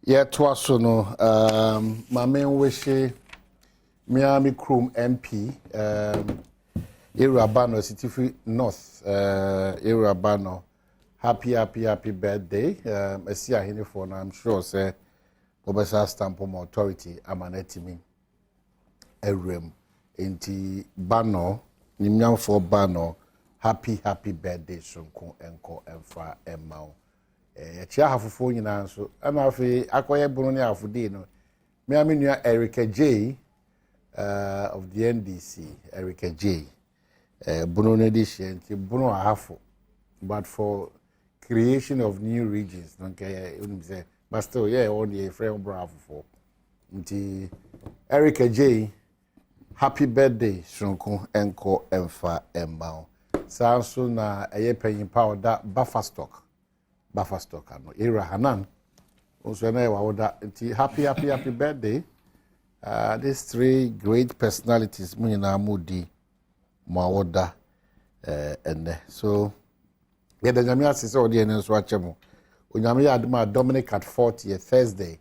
Yeah, twaso no my main wish Miami Chrome MP Irabano City North Irabano happy birthday I see a here for I'm sure say Obesa stamp on authority amanetimi Erem enti bano nimnyam for bano happy birthday sonko enko emfa emma chia hafofo nyina so ana afi akoye bunu ne afode no me amenua Erica J of the NDC Erica J bunu ne edition ti bunu ahafo but for creation of new regions no ke unim say but still yeah on the friend bravo for nti Erica J happy birthday sonko enko emfa emma sanso na eye penyin powder buffer stock ano era hanan also na wa woda nti happy birthday these three great personalities munina mudi ma woda ene so yeah the nyame asese odi ene so achemo onyame ya adoma Dominic at 40 Thursday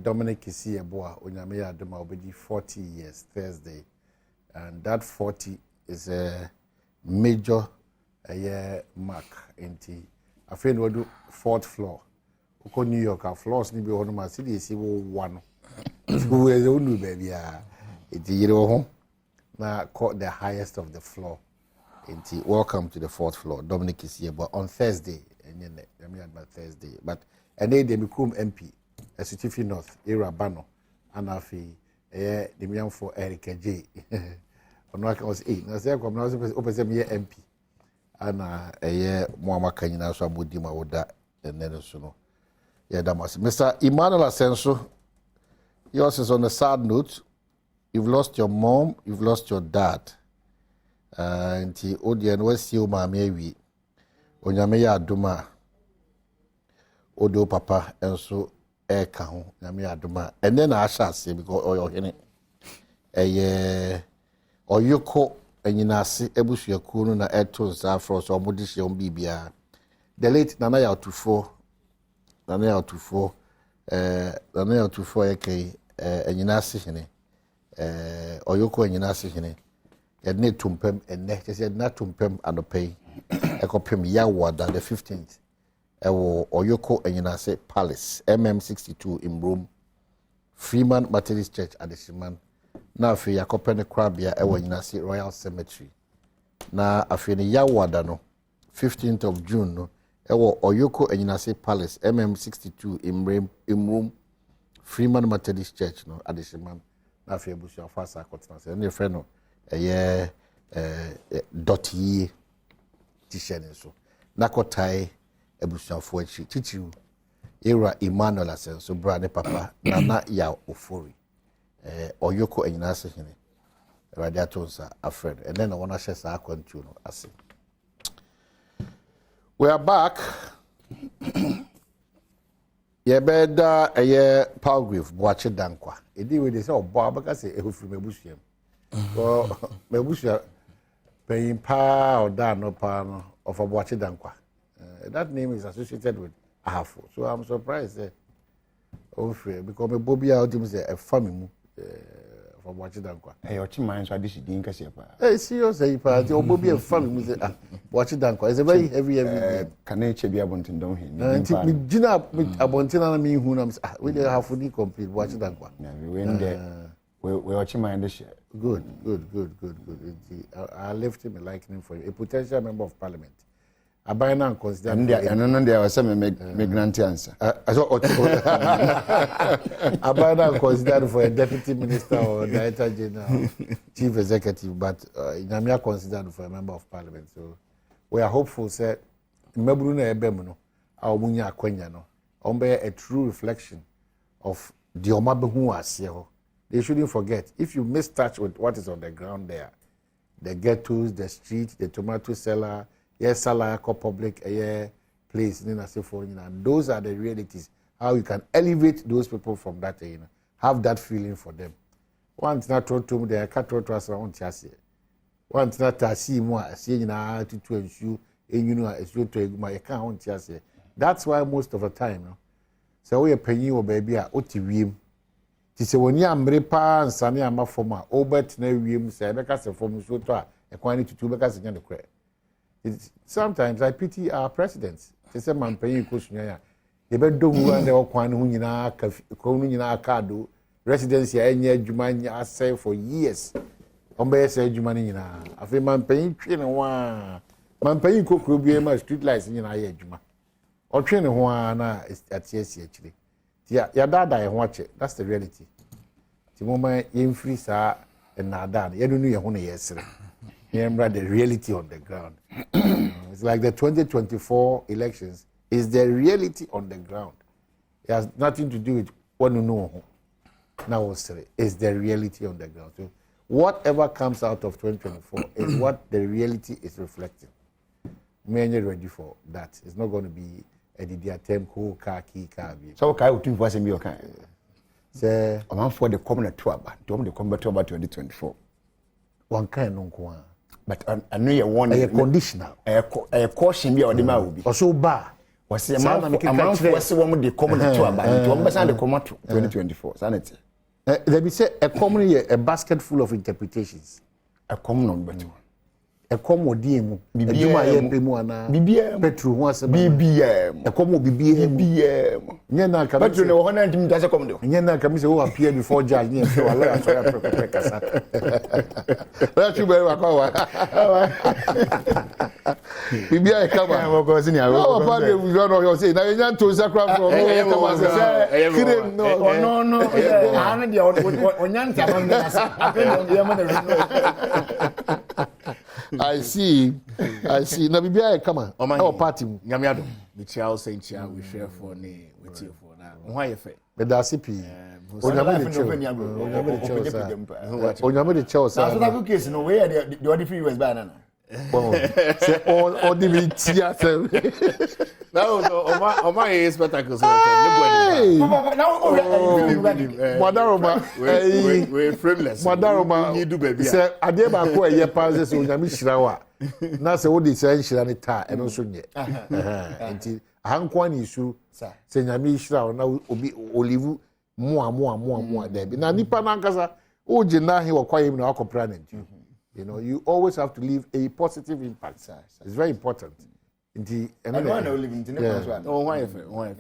Dominic is here boa onyame ya adoma obedi 40 years Thursday and that 40 is a major mark nti afraid we do 4th floor. Uko New York our floors ni be hono ma city si wo one. Who is onu baby it yiro ho na called the highest of the floor. Inti welcome to the 4th floor. Dominic is here but on Thursday and let me add my Thursday but and they become MP City North Irabano and afi the miam for Erica J. Ono aka was 8 na say come na opese me MP ana Muama Kanyina so abodi ma woda ene so no yeah damas Mr. Emmanuel Asenso, yours is on a sad note. You've lost your mom, you've lost your dad nti odian wasi o ma mewi onyame ya adoma odo papa enso ka ho nyame ya adoma ene na asha ase because oyo hene oyoko enyinase ebusuaku no na eto za for so omodihye ombibia the late nana ya otufo yake enyinase hene oyoko enyinase hene yedne tumpem enne kese yedna tumpem anopei ekopem ya wada the 15th ewo oyoko enyinase palace mm62 in Rome Freeman Methodist Church Adeshiman na afi yakopene krabia ewo enyinase Royal Cemetery na afi ne ya wada no 15th of June no ewo oyoko enyinase palace mm62 in Rome Freeman Methodist Church no Adeshiman na afi ebusu afasa akotena se ne friend no doti tishene so nakotai ebusuafo achi tichiu era Emmanuel Asenso bra ne papa nana ya ofori oyoko enyinase hene radiatonsa a friend and then I want to share sa akwantu no ase we are back ye beda Palgrave boache dankwa edi we dey say obo abaka say ehofiri mebusuam so mebusia paying pa or da no pa no of Abuachi Dankwa. That name is associated with Ahafo. So I'm surprised because me Bobby out him say a family of Abuachi Dankwa. Hey, your mind so this din kase pa. Hey, serious say pa the Bobby a family say Abuachi Dankwa. It's a very heavy name. Can I che bi abontin don he? Me gina abontin na me hu na we dey Ahafo ni complete Abuachi Dankwa. Na we there. We watching my share. Good. I left him a liking for you. A potential member of parliament. Abina and consider. And there was some me grant answer. Abina and considered for a deputy minister or director general, chief executive, but Namia considered for a member of parliament. So we are hopeful, sir. Mebruna ebemuno, our munya akwenya no. Ombe a true reflection of the omabehu asio. They shouldn't forget, if you miss touch with what is on the ground there, the ghettos, the streets, the tomato seller, Salako public place, and those are the realities. How you can elevate those people from that, have that feeling for them. Once not told to me, they can't to us around Chassis. Once not to see more, seeing to ensure, and you know, as you to my account, Chassis. That's why most of the time, sɛ woyɛ panyin wɔ baabi a wote wiem ti sɛ woni amre pa nsane ama fam a obetena wiem sɛ ɛbɛka sɛ fam so to a ɛkwan ne tutu bɛka sɛ nya ne kra. Sometimes I pity our presidents. They say man panyin ko sunya ya ye be do wu and okwan ne ho nyina ka ko no nyina ka do residency anya adwuma nya asɛ for years. On be say adwuma ne nyina afi man panyin twe ne ho a man panyin ko kro bi ma street lights nyina ya adwuma. Ɔtwe ne ho a na atiasi akire. Ya dada ye ho ache. That's the reality. Ti moma yemfiri saa na dada ye no ye ho ne yesere. Remember the reality on the ground. It's like the 2024 elections is the reality on the ground. It has nothing to do with what you know. Now, it's the reality on the ground. So whatever comes out of 2024 is what the reality is reflecting. Many ready for that. It's not going to be a DDR car key car. So, I would think was a meal kind. Say, I'm for the common tour, but don't the combat over 2024. One kind of one. But I know you want a conditional. A caution be on the mouth. Or so bad. Was a man was the one with the common tour, but to understand the common 2024. Sanity. Let me say a common a basket full of interpretations. A common number two. A common DM, BBM, Petru once a BBM, a common BBM. Yena, but you know, 100 does a common. Yena comes who appear before judge near so that's you very well. BBI come on, because in your party, we don't know your say. Now you want to sacrifice from I see. Now BBI come on. Our party. Nyamiado. Michelle saying chia we share for ne with you for now. Why you fe? But that's it. Onyame the chow. That's what case no way the other few years by now. Say all the tia. No, Oma is spectacles. Madaroma, we frameless. Madaroma, you do baby. Say Adeba ko eye passes Onyame shirawa. Na say wo dey say shira ne ta e no so nye. Nti ahankwa ni su say Nyame shirawa na obi olive mo there be. Na nipa na nkasa o je na he wo kwayem na akopra na nti. You know, you always have to leave a positive impact. It's very important. I don't want to live in the Oh, why?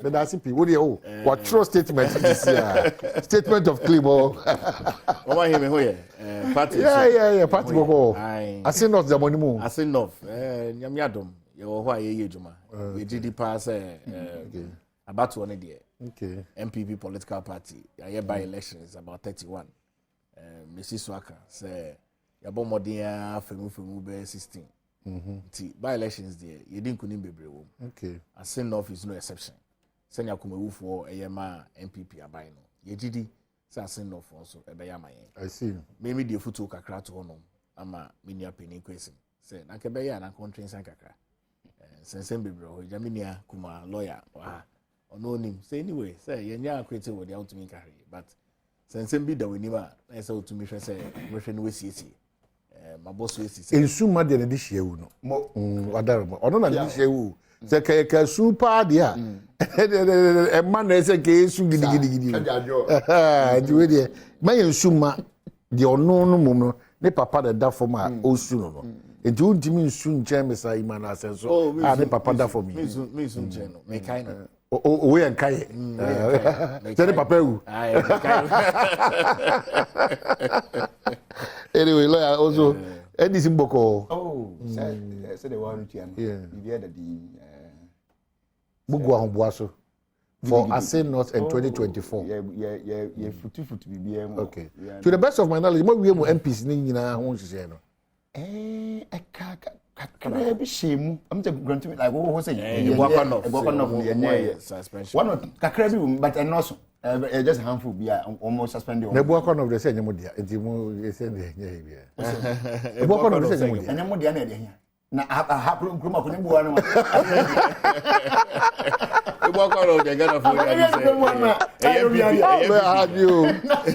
But that's it. What do you what true statement this year? Statement of Climo. Oh, why him? Party. Yeah. Party go. I say not the money more. I say no. Nyamiadom. You why ye juma. We did pass about 1 year. Okay. MPP political party. I by elections about 31. Mrs. Swaka say. Yabo modern femu be 16. By elections there, you didn't couldn't be brave. Okay. A send off is no exception. Send ya come for AMA MPP abino. Ye didi say send off also e be yama yen. I see. Maybe the photo kakra to honom ama minia penny question. Say na ke be ya na country san kakra. Sense be brave. Jaminia kuma lawyer wa ono nim. Say anyway, say ye nya akwete wo dia to me carry. But sense be da we nima na say to me say we hwe no we sie. My boss is saying, "Suma de ne dishie wu no." Wadaroma. Ono na dishie wu. Se ka super dia. E man na se ke su gidi. Di we de. Man suma de ono no mum no. Ne papa da form a o su no. Enti untimi nsu nchen me sa imana asenso. Ne papa da for me. Me su nchen no. Me kai no. O we en kai. Se ne papa wu. Anyway, lawyer also Edis Mboko. Oh, said the one to the other Bugwa Humbuaso for Asen North in 2024. Yeah, futu BBM. Okay. To the best of my knowledge, what we have MPs nina won say no. Can be shame. I'm just going to like what was it? You work on suspension. One Kakrabi, but and also just handful be almost suspended. The work on of the same modia. It's more send here. The work on of the same modia. And modia na I have room kuma kuni buwana. The work on of the Ghana for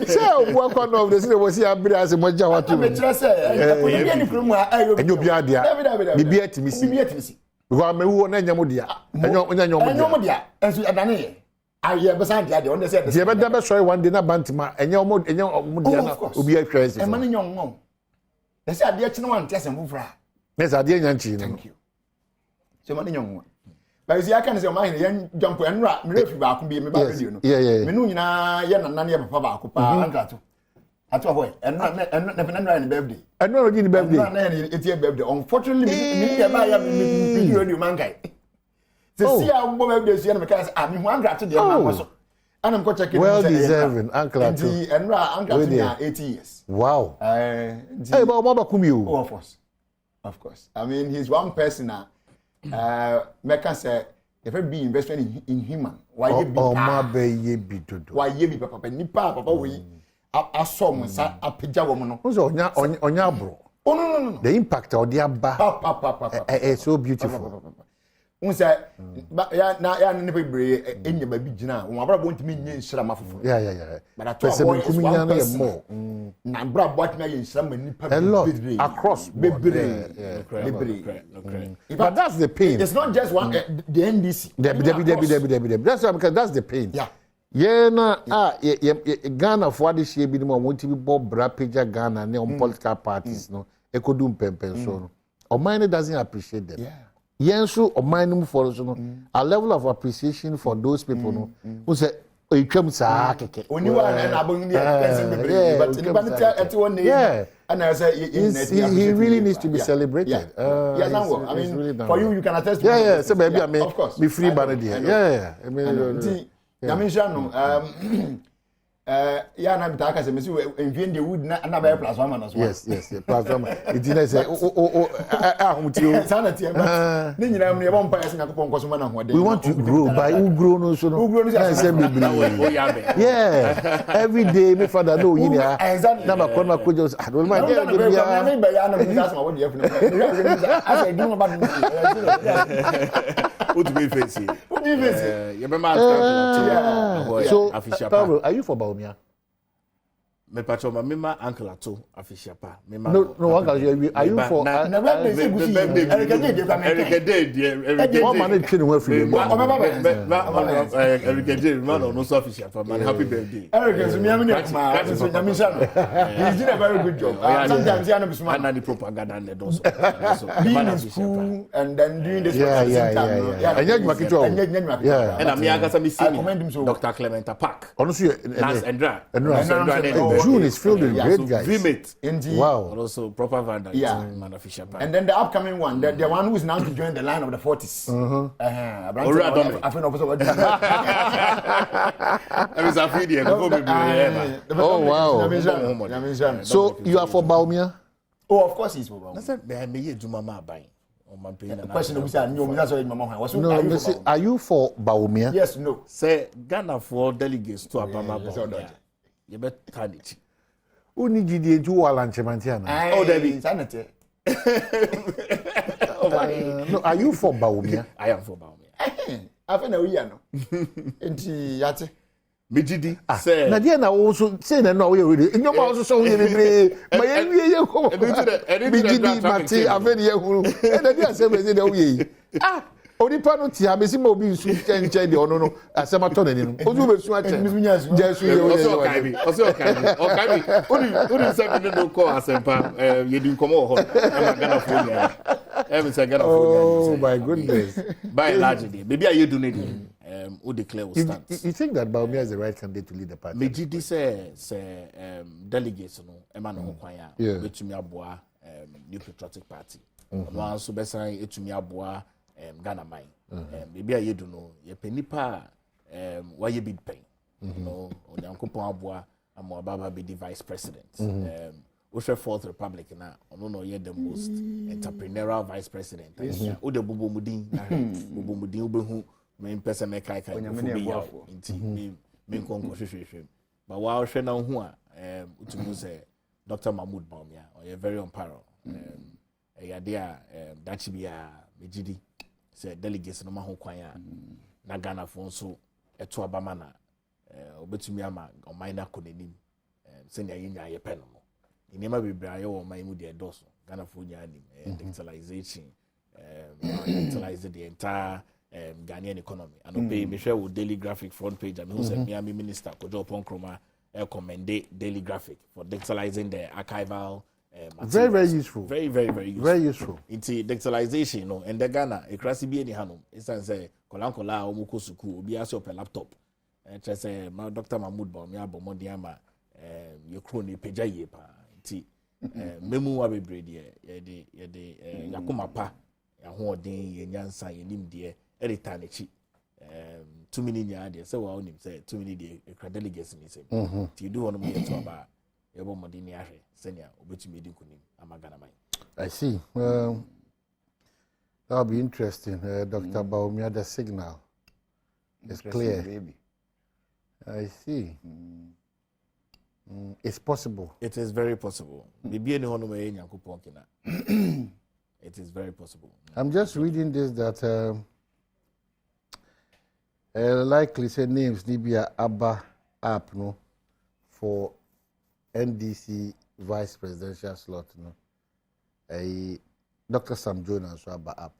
say work on of the was here as moja watu. Me try say any kuma ayo. Enyo bia dia. Bibia timisi. Because me wo na nya modia. Enyo modia. Enso adane ye. Aye, but I did on the side. The better sorry one day na bantima enye omo dia na obi atwa ese. E man nyong ngom. They say ade chi no wan tese mfura. Yes, ade nyanchi no. Thank you. So man nyong. But you see I can say man yen jump and ra me refi ba ko bi me ba radio no. Yeah. Me no nyina ye nana ne papa ba ko pa ankrato. Ato boy, and na birthday. And no the birthday. Na it's your birthday. Unfortunately, me ba ya me radio man guy. See how birthday see na me can say me ho ankrato de man so. And I'm checking. Well deserving, Uncle Ato. And Uncle Ato 80 years. Wow. Hey, but Baba Kumio. Oh, of course. I mean, he's one person now. Meka say, if you be investing in human, why you be? Oh, my baby, why you be papa? Nipa papa we. I saw me say a pija woman. No. Who's on your bro? Oh no. The impact of the Abba. It's so beautiful. Unse ya na ne bebre enya ba bi gina won abra bo ntimi nye nsira mafufu yeah but at all kuminya na more na abra bo atimi ye nsira manipa bebre across bebre but that's the pain. It's not just one the NDC that's why, because that's the pain. Yeah na Ghana for this year bi no want to be bob bra page Ghana ne on political parties no Adom Mpensenpensemu no Oman doesn't appreciate them. Yensu omanum for so no a level of appreciation for those people no who say etwam saa keke oni wa na abon ni person be but in banita at one day and I say he really needs to be celebrated. I mean really for you can attest to so baby I mean of course be free banana I mean ya na bitaka se mesi envien de wood na ba plus one so yes plus one it is say ahumtio sanity ba ni nyina mu ye bon pa yesi nakopon nkoso ma na hode we want to grow by who grow no so no say me every day me father no yin ya na ma kono kojo I don't mind ya me ba ya na me just ma wode ya funu I say do about what do we face you be ma so Pablo, are you for Baumia? Me pacho ma mema Uncle Ato official pa mema no Uncle are you for one man train one free no so official pa man happy birthday Eric so me am he's doing a very good job sometimes he no be smart and the propaganda and those so and then doing this and I'm yagasa me see Dr. Clementa Park honestly and June is filled with great guys. Vimate. Indeed. Wow. And also proper Vanda. Man official. And then the upcoming one, the one who is now to join the line of the 40s. Oh wow. So you are for Baumia? Oh, of course he's for Baumia. I said, "Me Juma buying." Question are you for Baumia? Yes, no. Say Ghana for delegates to Abama Baumia. You bet Tanity. Who need you to Walanchemantiana? Oh, Debbie, sanity. No, are you for Baumia? I am for Baumia. I think we are no. Enti yate. Mijidi say. Nadia na also say na no we already. In your mouth so we be. My ye ko. Mijidi mate aveni ye huru. E Nadia say me say na we. Onipa no tia me si ma obi nsu nche de ono no asema to nani no ozu be su ache jesu ye we oso okai odi se bi no ko asempa ye di nkomo ho na Ghana for ya every say Ghana for ya oh my goodness by large day maybe are you do need who declare will stand. You think that Baumia is the right candidate to lead the party? Mejidi say delegates no e ma no ho kwan ya betumi aboa New Patriotic Party no also be san etumi aboa Ghana mine. Maybe I do know ye penipa why you bid pain. No, Onyankopon aboa amobaba be the vice president. Ushe Fourth Republic na ono ye the most entrepreneurial vice president. O de bobo mudin ubehu me pesa me kai be ya nti me nkonko hwehwehwem. But wa hwe na hu a utumu say Dr. Mahmoud Baumia or ye very on parallel. Yade a dachi bia mejidi say delegates no ma ho kwan a na Ghana fo nso eto abama na obetumi ama oman na konenim se na yenya ye pɛ no inema bebre aye wo man mu de doso Ghana fo nya anim digitalization digitalize the entire Ghanaian economy. And obey me share with Daily Graphic front page. I mean, who said Miami Minister Kojo Ponkroma recommended Daily Graphic for digitalizing the archival materials. Very useful. Very useful. Very useful. It's digitalization, no. And the Ghana, a crassy be any hanum. It's a kolankola omuko suku, obi aso per laptop. And just my Dr. Mahmoud Baumia Bomodiama, your crony peja yepa. Memu wa bebredi ye yakoma pa ya hoden ye nyansa ye nim de edita na chi 2 minutes nya de say wa onim say 2 minutes de delegates ni say ti do ono me to ba ye bo modin ni ahwe senia obetumi edi kunim amagana mai. I see. That'll be interesting. Dr. Baumia, the signal is clear. Baby. I see. It's possible. It is very possible. Bibi eni hono me nyankopon kina. It is very possible. I'm just reading this that likely say names Libya Abba app no for NDC vice presidential slot no. Dr. Sam Jonas so Abba app.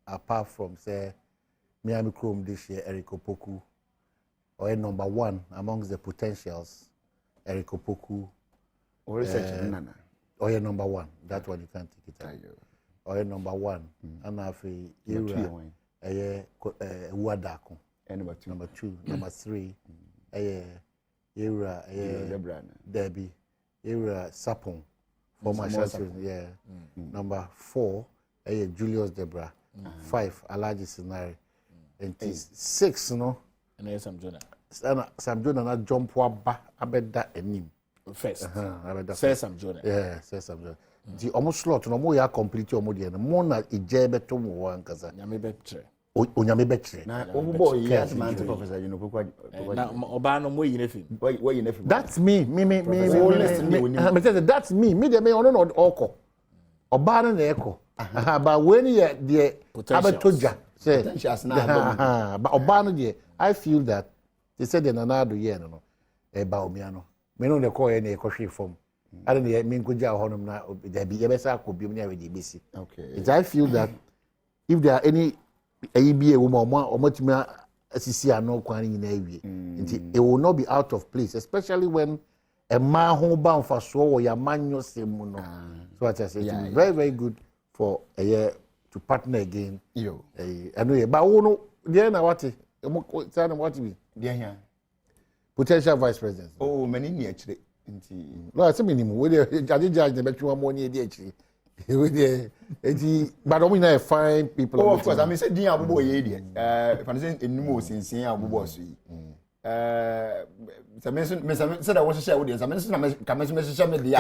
Apart from say Miami Chrome this year Eric Opoku or number 1 amongst the potentials. Eric Opoku. Or Nana. Or number 1. That one you can't take it out. Or number 1. And I feel Wadako. Number 2. Number 3. Era Debbie. Era Sapon. Former Chancellor. Yeah. Number 4. Julius Debra. 5. Alaji Sinari. And 6, no? And Sam Jonah. Sam Jonah na jump waba abeda enim first. Abeda say Sam Jonah. Yeah, say Sam Jonah. The almost slot no mo ya complete o mo de no mo na ije beto mo wa nkaza. Nyame betre. Onyame betre. Na obubo yi as man professor you know pokwa. Na oba no mo yi na film. Why you na film? That's me. That's me. Me de me ono no oko. Oba no na eko. But when you the abetoja say potentials na but oba no de I feel that they said the nanado ye no Baumia me no the call any ekwohwe form ade ne me nkoja honom na da bi yebesa akobiom ne awede besi. Okay, I feel that if there are any ABA woman omatimi asisi ano kwan nyina awie it will not be out of place, especially when a man ho ba mfaso wo ya manyo semu no. So what I say, it's very good for a year to partner again. Yo anyway but wo no there na what be there here potential vice president. Oh, many near actually. No, I say minimum. We judge the between one money actually. We there, but we na fine people. Oh, of course. I mean, say dia abubo ye there. If I say enimo sinsin abubo so yi. Say that was share with you. Say can share media.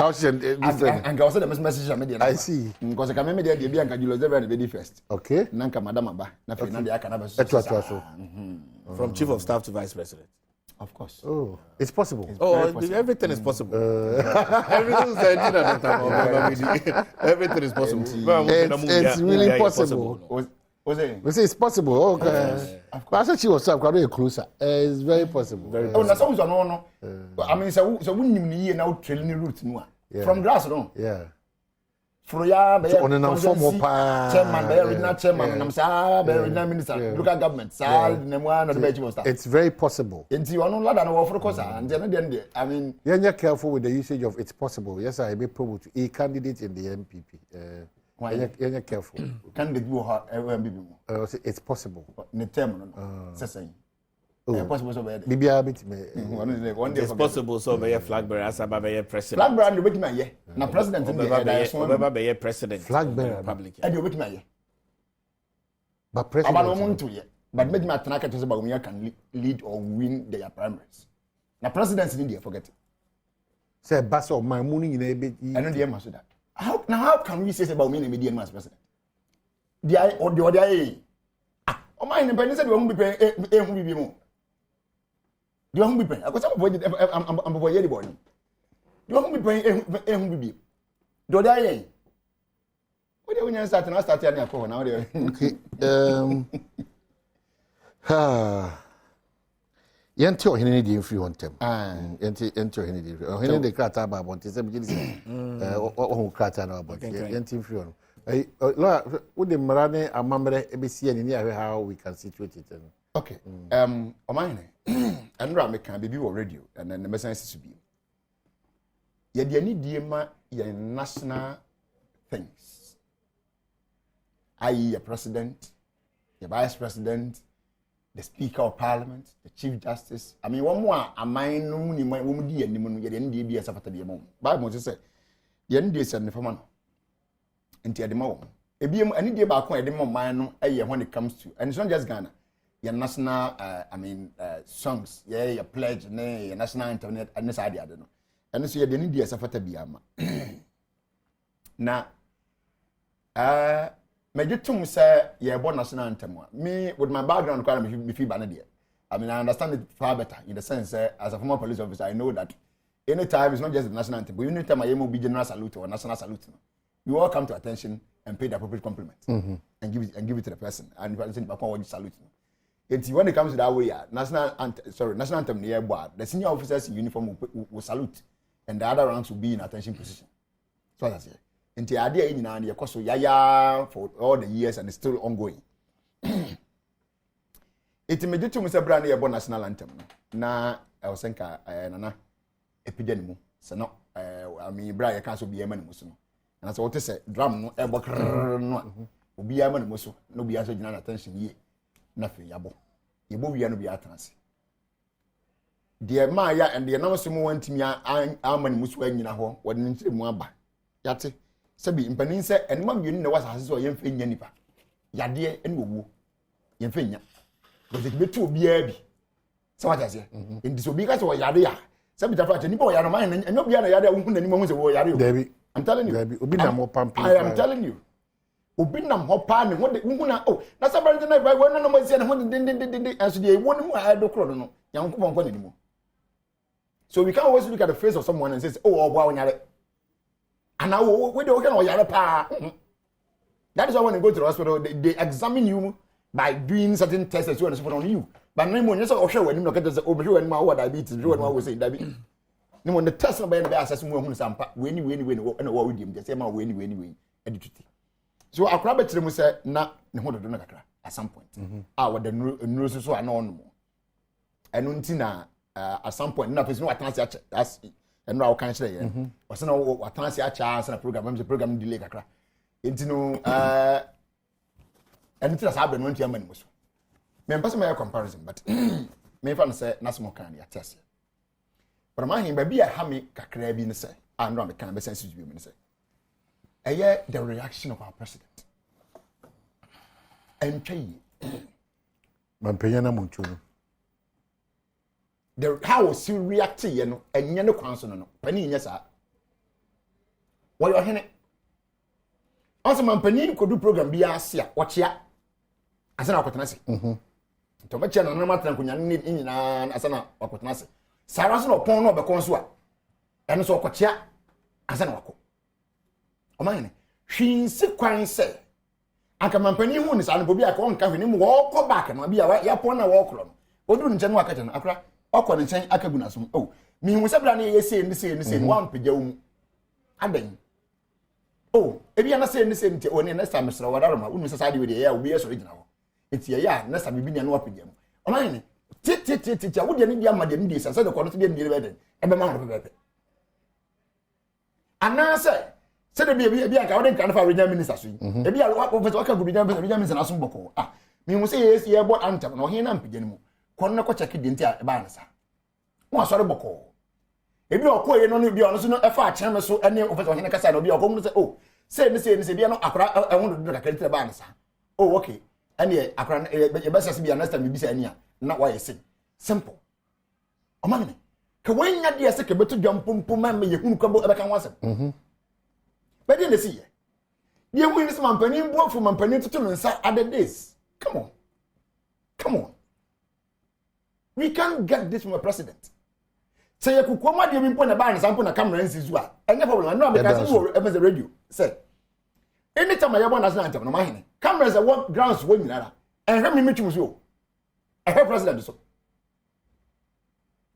And go say the message media. I see. Because can media dey be anka Julius Zebra the first. Okay. Nanka madam aba. Na fe na dey aka na be so. From chief of staff to vice president. Of course. Oh, it's possible. Everything is possible. Everything is possible. It's really possible. We say it's possible. Okay. But I said she was closer. It's very possible. Oh, na so no. I mean, so we ni na training route no. From grass no. Yeah. For ya be on an informal chairman, be regional chairman, nam sa be regional minister, local government, sa na the chief of staff. It's very possible. Enti ono lada na wo for kosa, and then I mean, you're careful with the usage of it's possible. Yes, I be probable to a candidate in the MPP. You're careful. Candidate go MPP. It's possible. Ne term no. Say possible so be. Bibia bit me. It's possible so be flag bearer as aba be president. Flag bearer no bit me ye. Na president be president. Flag bearer Republic. E dey bit me ye. But president. Aba no muntu ye. But make me atena ka to say Baumia can lead or win their primaries. Na president ni dey forget. Say bass of my money in a bit. I know the answer to that. How can we say about me and media as president? The I or the other oh my independence said we won't be paying who be more. You won't be paying. I got some avoid I'm avoid anybody. You won't be paying who be. The other what do you start and start here now there? Okay. Yenti ohene di mfiri on tem. Yenti ohene di. Ohene de krata ba bonte se bigili se. Ohun krata na ba bonte. Yenti mfiri on. What the Marane Amamre ABC and near how we can situate it. Okay. Omane. Andra me can be on radio and then the message to be. Yet you need your national things. I.e. your president, your vice president, the speaker of parliament, the chief justice. I mean, one more, a mine, no money, my woman, dear, and the moon, yet in the as after the moment. Bible says, the end is and the family. Into the moment. If you any day back when the moment when it comes to, and it's not just Ghana, your national, songs, yeah, your pledge, your national internet, and this idea, I don't know. And so you didn't do as after the Biama. Now, my dear say, yeah, born national anthem. Me, with my background, me feel bad. I mean, I understand it far better in the sense, as a former police officer, I know that anytime it's not just the national anthem, but you need to be general salute or national salute. You all come to attention and pay the appropriate compliment and give it to the person. And if I listen to salute. It's when it comes to that way, national anthem near board, the senior officers in uniform will salute, and the other ranks will be in attention position. So that's it. And the idea in the course of Yaya for all the years and it's still ongoing. It's immediate to Mr. Brand about national anthem. Na I was saying, Nana epidemic. So no, I mean, Brian can't be a man. And so what is a drum no ever no be a man muso no be answer general attention ye nothing yabo yebo we no be attention dear Maya and the announcement went me aman muso anyina ho wode nche mu aba yate sabi impanin se enma bienu na wasa so yemfa nya nipa yade ene owu yemfa nya because it be to obi a bi so what I say in this obi ka so yade ya sabi tafa che nipa o yade man enyo bia na yade wo hu na nipa hu se wo yade o I'm telling you. I am telling you. Obinam hopa ne wo na oh na sabari na ba wo na no mazia na ho din aso dey wo mu a do kro no yankopon kwa nanimu. So we can always look at the face of someone and say oh obo awonyare ana we dey okay na oyare pa. That is why when you go to the hospital they examine you by doing certain tests so and so on you. But no more you say ohwe wani no kete say obehwe wani ma wo diabetes do wani ma wo say diabetes. No one the test number be assess mu hu sampa we ni na wo wudi dem say ma we ni edituti. So akra betre mu say na ne ho dodo na kakra at some point. What the neuro so ana ono mo. Eno nti na at some point na person watanse ache as eno a kan kire ye. O se na watanse ache as na program delay kakra. Enti no eno ti na sa abenu ntia mani mo so. Me mpase my comparison but me fa no say na so mo kan ya test. But my him baby ha me kakra bi ne say and no me kan be sensitive bi me say the reaction of our president and pay Mampenya munchu the how was he react you know and you no kwanso no pani nya sa what you hene also mampani ko do program bi ase a wochia ase na akotena se to ba chia na na matan ko nyane ni na ase na akotena se sara so no pon no be konso a eno so okochia ase na wako omane hwinse kwan se aka mampani hu ni sa no bi aka onka hwini mu wo ko back no bia ya pon na wo kro no oduru nche no akata no akra okọ ne nchen aka gu na so oh mi hu se bra na ye se ni wan pagya wo mu adan oh ebi na se ni nti oni na sa mesra wadaro ma unu se sa de we de ya obi eso regina ho enti ya na sa bibi na wapagya mu omane ti wo de ni dia ma de ni sa de ko no de ni de be de e be ma no be anase se de bi aka wo de kan fa regional minister so e bi a professor aka gu regional minister na so boko ah mi hu se ye board anthem no he na mpagya ni mu kon na ko check de nti a e ba na sa mo asore boko ebi okoye no no bi ono so no e fa a chem so ene professor he na kasa no bi okomu se oh se ni bi no akra ehun do kakra nti ba na sa oh okay ene akra e be se bi anasta mi bi sa ania na why say simple omane ka wanya de se ke beto dwampompo ma me yehunu kwabo e be kan wasem be de si ye ye hu ni se mampani mbo fu mampani tutu nsa other days come on we can't get this from a president. Say you could come out the point about an sample na camera and see what. And never will know because you have a radio. Say anytime I have one national anthem, no mind. Cameras are what grounds when you are. And let me meet you so. I have president so.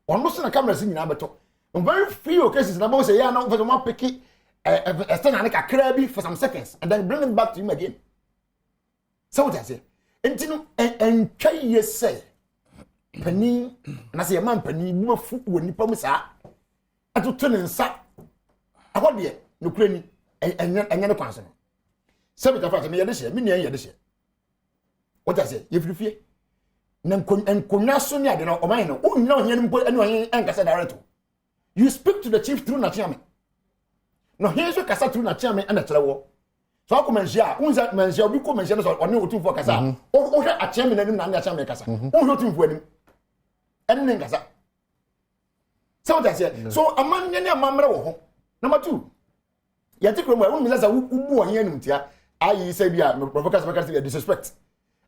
Almost na cameras in Abato. On very few cases, na say yeah, no for the one picky stand and kakra for some seconds and then bring it back to him again. So what I say? Entino and try yes say penny and I say a man penny no food when you promise her. I to turn and sat. I got there no cranny and no concern. So it affects me this year, me this year. What I say? If you fear. And Kunasonia, the Omino, oh no, you put anyone and Cassa director. You speak to the chief through Nachami. No, here's your Cassa through Nachami and the Trawo. So I come and share, who's that man shall become a general or no two for Cassa, or a chairman and Nachami Cassa, who not for him. And then Cassa. So that's it. So a man, mamma. Number 2. Yatikum, my own Missa who are here. I say, yeah, no provocators because they disrespect.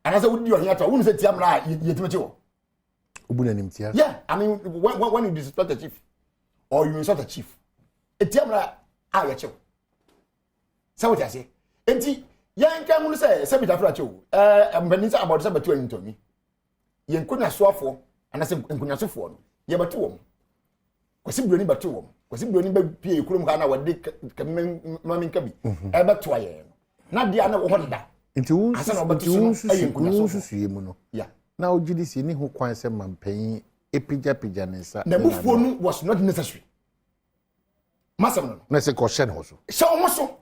And as I would do here, I wouldn't say Tiamra, you. Yeah, I mean, when you disrespect the chief or you insult the chief, a Tiamra, I at you. So what I say, and young can say, Sabita Fracho, when it's about Sabbath to me. You couldn't swear for, and I said, couldn't for, you but 2. Was it burning but 2? Was it burning by P. Kurumana, what Dick Mammy Cabby, ever 2 not the other one that. Into yeah. Now, GDC, who quite some man paying a pijanessa. The move was not necessary. Master, let's say caution also. So, also,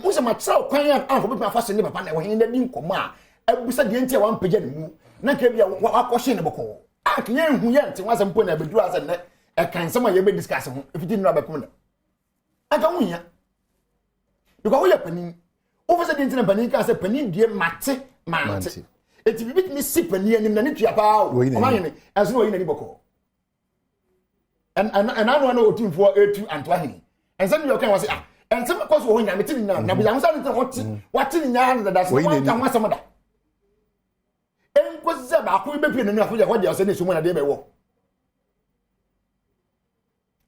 who's a match? Quiet, Uncle, my first neighbor, when he didn't come out. I was at the entire 1 pigeon. Nakabia, what questionable. I can hear who yet wasn't putting a bit as a can someone you be discussing if you didn't have a corner. I don't hear. Because we are penny. Over the internet, penny can say penny, dear Matty, Manty. If you beat me sick penny and in the Nikia power, as no in any boko. And I know team for 2 and 20. And some of your can was and some of course when I'm telling now, now I'm saying what in the that's one can want some other. And what's that about who be in what you're saying, someone a day by walk.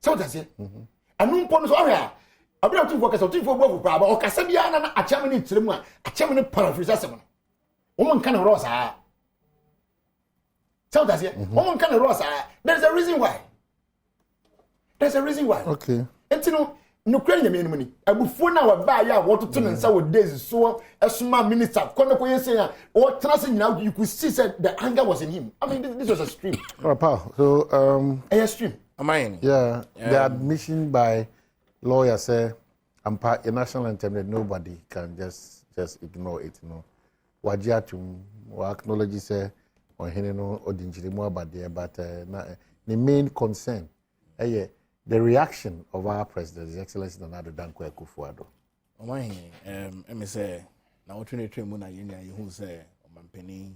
So that's it. And no point area. I be to focus on two for both problem or Casabiana a chairman in Trima, a chairman in paraphrasation. Woman can rosa. So that's it. Woman can rosa. There's a reason why. There's a reason why. Okay. And you know, no credit me money. I before now I buy ya what to turn and sour days so a small minister. Kono say or trusting now you could see that the anger was in him. I mean this was a stream. Oh, pal. So a stream. Am I in? Yeah. The admission by lawyer say I'm part a national anthem that nobody can just ignore it, you know. Wajiatum or acknowledge say or heneno or dinjirimu about there, but the main concern the reaction of our president, His Excellency Nana Dankwa Akufo-Addo. Am I in? I say now what you train muna yenya you say omampeni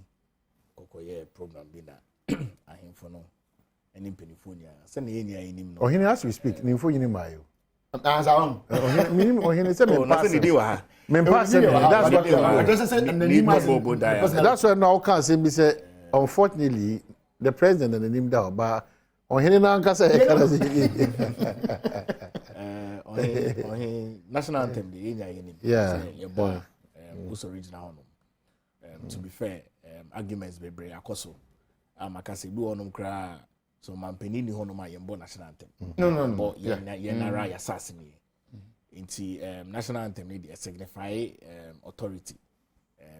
kokoye program bina ahimfo no any penifonia say na yenya yinim no. Ohene as we speak, nimfo yinim ayo. Answer on. Ohene say me pass. Me pass. That's why now can say me say unfortunately the president and the name da but Ohene na nka say national anthem the yenya yinim. Yeah. Who's original to be fair, arguments be brave akoso. Amakase bi wonum kra so mampeni ni hono ma yembo national anthem. No. But yenara ya sasini. Inti national anthem need signify authority.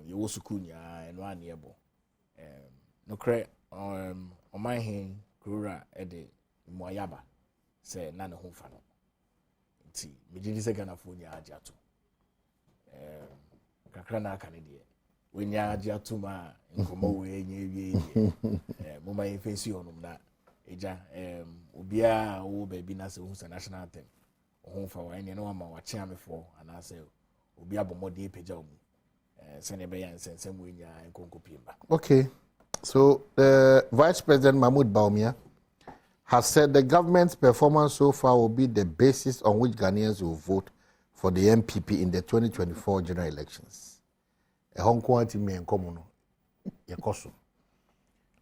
You wo sukunya eno aniebo. No kra oman hin krura ede moyaba say na ne ho fa no. Inti mejidi se Ghana fo nya age ato. Kakra na aka ne de wenya age ato ma nkomo we nya ewie mo ma yefensi onum na eja obia wo baby na se hu national anthem ho fa wa ene no ma wa chia mefo ana se obia bomode epeja omu se ne be ya nsensem wenya nkonkopimba. Okay, so the Vice President Mahmoud Bawumia has said the government's performance so far will be the basis on which Ghanaians will vote for the MPP in the 2024 general elections.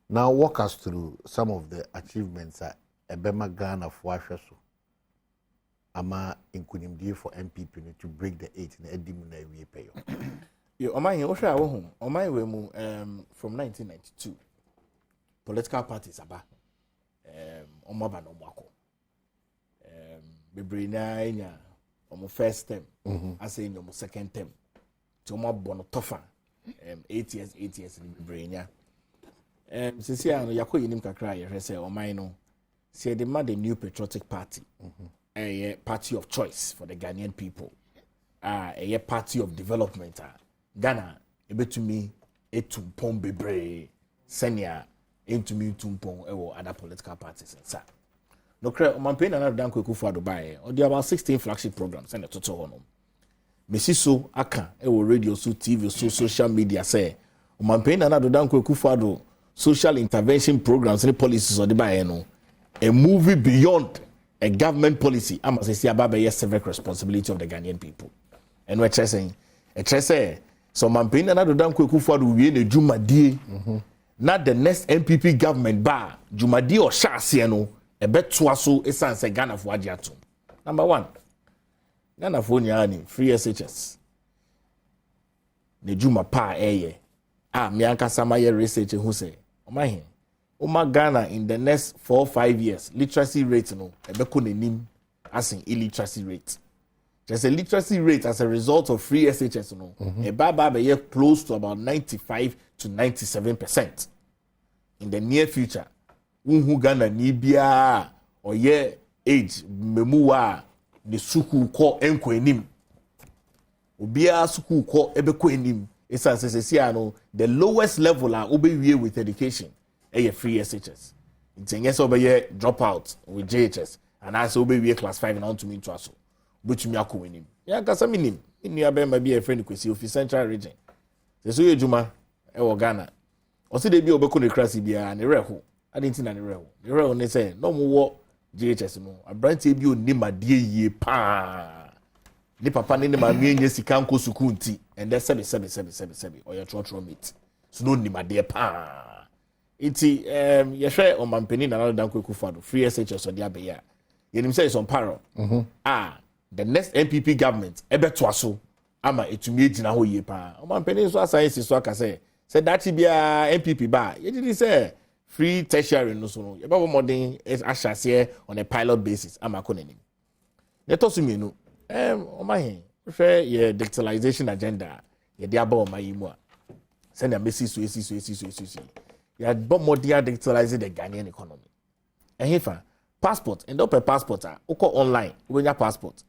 Now walk us through some of the achievements at Ebema Ghana for Ashaso. Ama inkunimdi for MPP to break the 8 in Edimuna we pay. Yo omai ohwa wo hu omai we mu from 1992 political parties aba omaba no mwako bebre na nya omo first term asa in omo second term to omo bono tofa 8 years ni brenya sisi ano yakọ yinim kakra ye say oman no say the man the new patriotic party a party of choice for the Ghanaian people a party of development Ghana ebetumi etumpon bebre senior entumi tumpon ewo other political parties nsa no kre omanpe na dan kwaku for Dubai or there about 16 flagship programs and the total hono mesiso aka ewo radio so TV so social media say omanpe na dan kwaku for social intervention programs and policies or Dubai no a movie beyond a government policy I must say about the civic responsibility of the Ghanaian people and we're saying so omanpe na dan kwaku for we na dwumadie not the next MPP government bar dwumadie o hyase no ebeto aso esanse Ghana fo age ato. Number 1. Ghana fo nyani free SHS. Ne dwuma pa eye. Me ankasa ma ye research hu say. Omahin. Oma Ghana in the next 4 or 5 years literacy rate no ebeko nenim as in illiteracy rate. There's a literacy rate as a result of free SHS no. Baba be close to about 95 to 97% in the near future. Unhu Ghana ni bia oye age memuwa ni suku ko enko enim obia suku ko ebeko enim esansese ano the lowest level obewie with education free SHS ntenye so obeye drop out with JHS and as obewie class 5 na to me to aso butumi akọ enim ya kasa minim ni abema bi friend kwesi office central region seso yejuma ewo Ghana osi de bi obeko ne krasi bia ne reho adinti na ne reho ne say no mo wo JHS no abrantie bi onimadie yie pa ni papa ne ma enye sika nko suku nti and there sebi or your trotro meet so no onimadie pa iti yehwe omampeni na dan kwaku fado free SHS odi abeya yenim say some paro the next MPP government ebeto aso ama etumi ejina ho yie pa omampeni so asaye so aka say that bia MPP ba ye did say free tertiary no so no you be modern ashase on a pilot basis amakonenim let us me no omahin hwe ye digitalization agenda ye dia ba omayi mu a send a message so esi ya bo modern digitalizing the Ghanaian economy ehefa passport and up passport uko online ubenya passport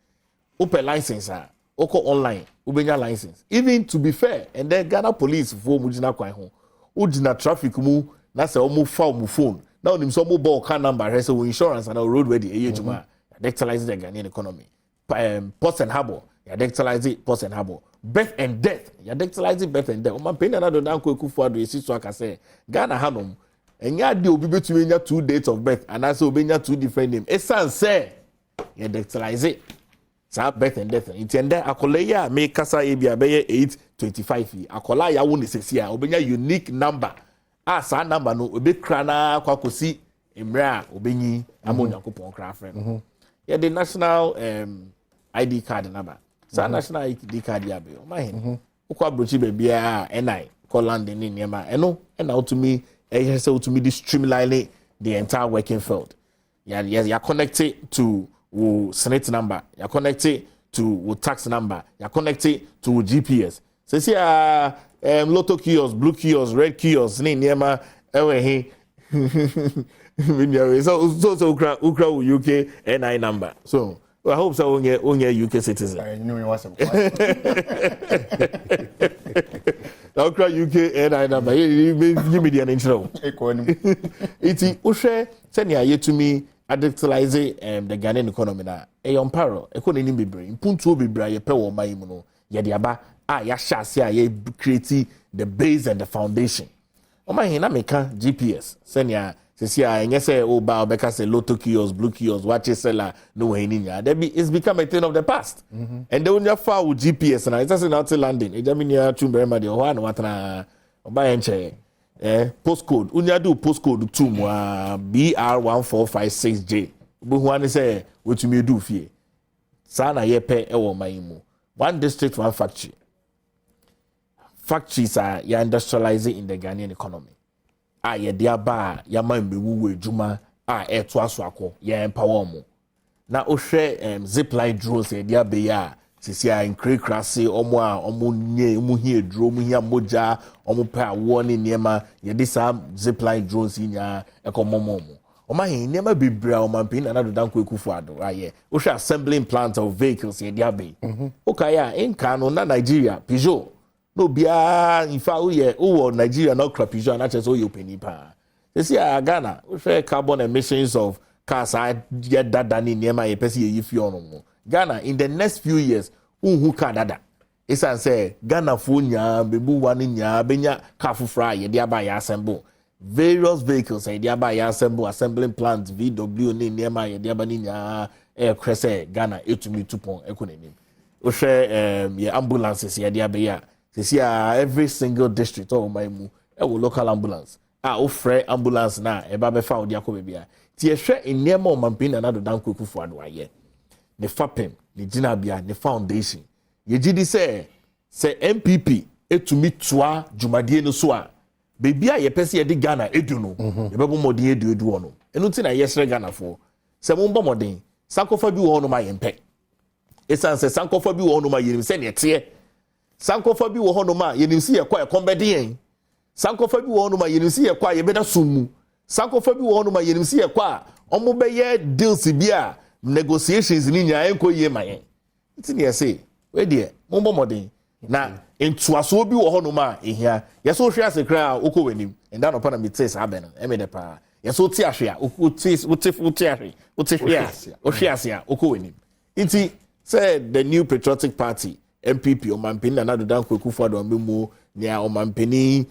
upe license uko online ubenya license even to be fair and then Ghana police for mujina kwan ho udina traffic mu na say omo fa omo phone na onim so omo ball car number he say insurance and road ready ejuma digitalize the Ghanaian economy ports and harbor ya digitalize ports and harbor birth and death ya digitalize birth and death o man pay na do dan kwaku fo ado esi so aka say Ghana hanom enya de obi betumi nya 2 dates of birth and also obi nya 2 different name esan say ya digitalize sa birth and death intende akola ya me kasa e bia be 825 akola ya wo ne sesi a obi nya unique number sa number no obi kra na kwakosi emra obenyi amonyankopon kra friend ya the national ID card number sa national ID card ya be o mahin ukwa brochi be bia NI call land ni niema eno na to me say to me this streamline the entire working field you connected to Senate number, you're connected to tax number, you're connected to GPS. So see lotto kiosk, blue kiosk, red kiosk, niema ewe so ukra UK NI number. So I hope so onye UK citizen. I know you want some. Ukra UK NI number. Give me the intro. Iti ushe senya yetumi digitalize the Ghanaian economy na eyomparo economy bebre impuntu bebre ye pe wo man mu no ye de aba ya hyase ye create the base and the foundation o man hin na meka GPS senia sesi enye say o ba obeka say lotto kiosk blue kiosk watch seller no we ni nya there be it's become a thing of the past and they only follow GPS na it's just not landing e jami nia tumberema de ho na watana oba enche postcode unya do postcode 2 mu BR1456J bu ane say wetumi do fie sa na ye pe ewo man mu one district one factory factories are ya industrializing in the Ghanaian economy ye dia ba ya man bewu ejuma eto aso akọ ya empower mu na ohwe zipline drones e dia be ya sisi a increase krase omo nye omo hie dro omo hia moja omo pa wo ne niema ye de sa zipline drones nya ekomomo omo he niema bibra omo mpin na do danko ekufu ado aye ohwe assembling plant of vehicles e dia be okaya inka no na Nigeria Peugeot no bia ifa uye uwo Nigeria no kra Peugeot na cheso yo penipa sisi a Ghana ohwe carbon emissions of cars I get dada ni niema ye pesi ye yifi ono Ghana in the next few years who ka dada isa say Ghana fo nya bebu wan nya benya car fufra ye dia ba ya assemble various vehicles ye dia ba ya assembling plants VW ni niema ye dia ba ni nya krese Ghana etumi tupon ekonomi o hwe ye ambulances ye dia ba ya see every single district of my mu will local ambulance o free ambulance na e ba be fa odi akọ bebia ti e hwe niema o mampin na do dan kwekufu ado aye ne fapem ne jinabia ne foundation ye gidi se MPP etumi toa jumadie no so a bebia ye pese ye di Ghana edu no ye bebo modin edu ono enu ti na ye sere Ghana fo se mo mbo modin sankofa bi wo ono ma ye mpe esan se sankofa bi wo ono ma ye se ne tie sankofa bi wo ono ma ye nimsi ye kwa e kombedien sankofa bi wo ono ma ye nimsi ye kwa ye beda sumu sankofa bi wo ono ma ye nimsi ye kwa omo be ye deals bi a negotiations ni nya enko ye mayen nti ne say we de mombo modern na entuaso bi wo hono ma ehia yeso hwe asekra okọ wanim enda no pa na mites aben no eme de pa yeso ti ahwe a uti ahwe uti hwe a o hwe ase a okọ wanim nti say the new patriotic party MPP o mampeni na nadodan kwekufu ado amemu ne o mampeni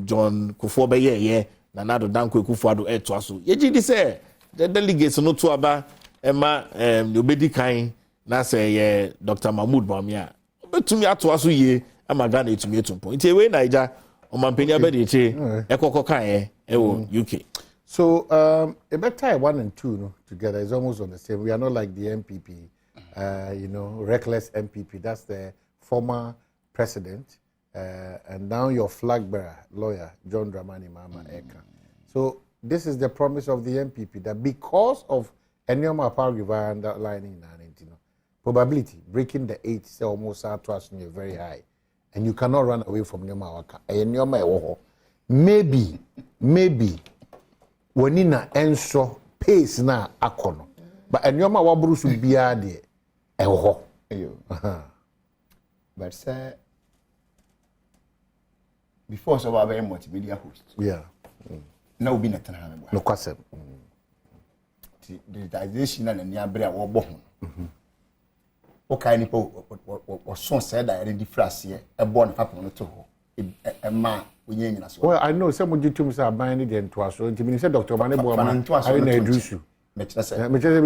John Kufuor be ye na nadodan kwekufu ado etoaso ye gidi say the delegates no to aba Emma obedi kan na say ye Dr. Mahmoud Bawumia obetumi ato aso ye ama Ghana etumi etumpo nti ewe Naija omampeni abedi che ekoko kan ye ewo UK. So a better 1 and 2 no together is almost on the same. We are not like the MPP reckless MPP. That's the former president and now your flag bearer lawyer John Dramani Mahama Eka. So this is the promise of the MPP that because of Enyoma Pargiva underlining probability breaking the 8 say almost to us very high, and you cannot run away from Enyoma Waka. Enyoma maybe when ina enso pace na akono, but Enyoma waburu should be ade eho. But say before so very multimedia host. Yeah. Now be na tana me. No kwasem. Digitization na ni abre a wo bo ho. Okay ni po o so say that any difference here e bo na papa no to ho. E ma onye nyina so. Well, I know some of you two say ban the entwaso. Nti me say Dr. Banebo am I na edusu. Me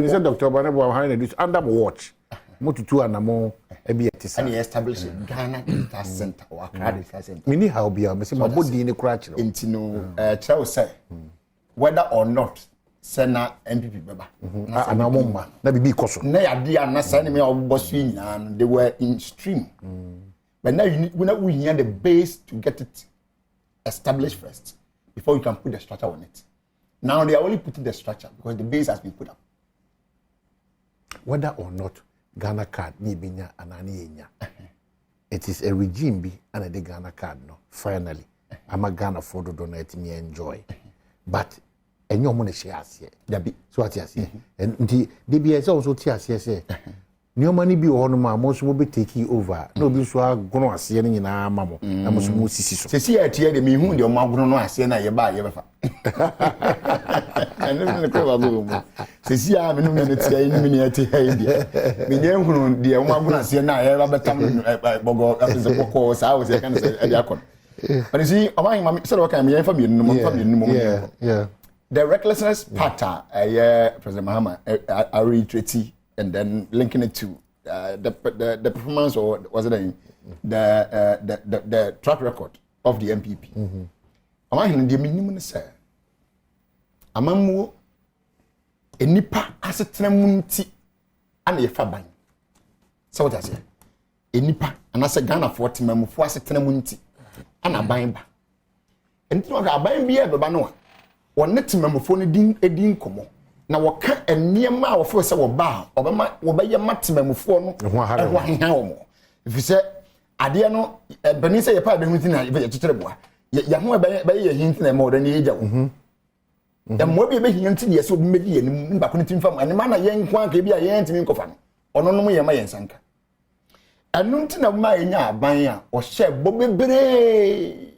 say Dr. Banebo am I na edusu under watch. Motutu anamo e bi etisa. And establish Ghana Data Center or Accra Data Center. Mini how bia me say my body ni kura kire. Nti no tell say whether or not Sena MPP beba. Na mumma na bibi koso. Na ya dia na say me obosu nyina they were in stream. But now we need the base to get it established first before you can put the structure on it. Now they are only putting the structure because the base has been put up. Whether or not Ghana card ni binya anani enya. It is a regime be and the Ghana card no. Finally, I'm a Ghana for the donate me enjoy. But and your money shares here. So what you say? And the DBS also tears say. New money be on my most will be taking over. No be so going to see any in our mamma. I must move sister. See, I tell me who your mom no I say na you buy ever. I never know. See, I'm in a minute saying miniature. Me young who the woman say na ever become bogo as a book so I was a kind of a but you see, my said okay, me for me no yeah. The recklessness pattern President Mahama I reiterated and then linking it to the performance or was it the track record of the MPP. Among the minimum say, Amamu enipa asetremunti ana yefa ban. So what I say? Enipa anase Ghana 40 memu fo asetremunti ana ban ba. Enti no ga ban bia beba no a wonne temamfo no din komo na wɔka nneɛma a wɔfo sɛ wɔba wɔbɛyɛ matemamufoɔ no ɛho ahia wɔn if you say adeɛ no bɛni sɛ yɛpa bɛhu nti na yɛkyekyere boa yɛho bɛyɛ hinti na ɛma ɔda ne yɛgya wo ɛmmoa bi ɛbɛhia nti deɛ sɛ obi mɛdi yɛnim baako no tim fam ɛnema na yɛn nko anka bi a yɛn ntimi nkɔfa no ɔno nom yɛ ma yɛn sanka ɛno nti na ma yɛnya aban a ɔhyɛ bɔ bebree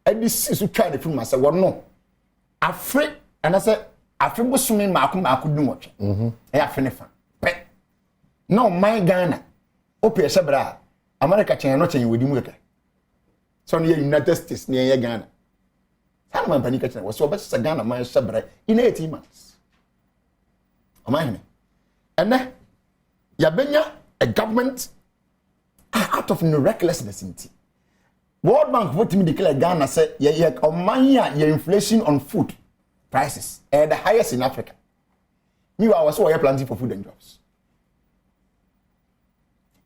ɛde si so twa de film asɛ wɔno afre anasɛ afre bosome maako du nwɔtwe ɛyɛ afre ne fa pɛ na ɔman Ghana ope ɛhyɛ bra America kyɛn no kyɛn wodi mu kɛkɛ so no yɛ United States ne yɛ Ghana sana man panika kyɛn wɔso ɔbɛhyɛ Ghana man hyɛ bra in 18 months ɔman hene ɛnɛ yɛbɛnya a government out of no recklessness inti World Bank voted me declare Ghana say yeah your inflation on food prices the highest in Africa. Meanwhile, was so planting for food and jobs.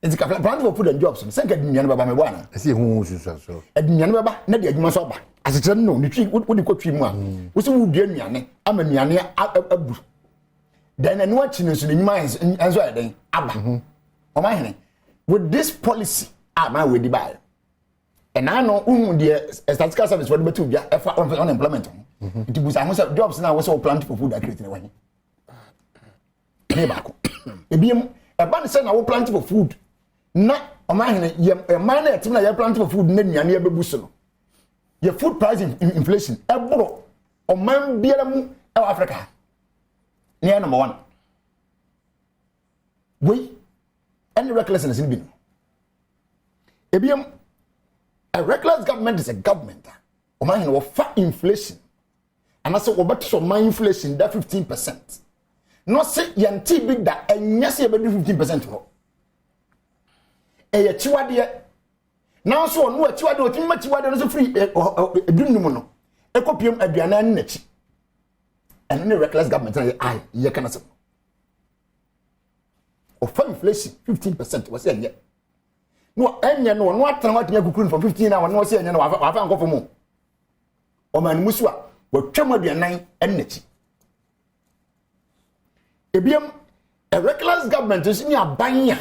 It's planting for food and jobs. Say get nyan baba me bwana. I see who so. Nyan baba na de adwuma so ba. As it no the tree what the kotwi mu a. Wo se wo dua nyan ama nyan abu. Then no achi no so the nyuma enso eden aba. O ma hene. With this policy ma we di buy. And I know the statistical service what betu bia efa unemployment. It was I say jobs now was all planted for food that create one. Nebako. Ebiem e ban say na wo plant for food. Na o ma hene ye man na etim na ye plant for food na nuane abebu so no. Ye food price inflation e boro o man biara mu e Africa. Ne number 1. We any recklessness in bin. Ebiem a reckless government is a government. O man will fa inflation. And I say about so my inflation that 15%. No say yanti big that and yes you 15% ho. E chiwade now so no chiwade o tin ma chiwade no so free edum no. E kopium aduana na chi. And any reckless government I ye kana say. Of inflation 15% was say no enye no atan watnya kukuru from 15 na no say enye no wafa nkofo mu o man musu a watwam aduanan ennachi ebiem a reckless government is ni abanya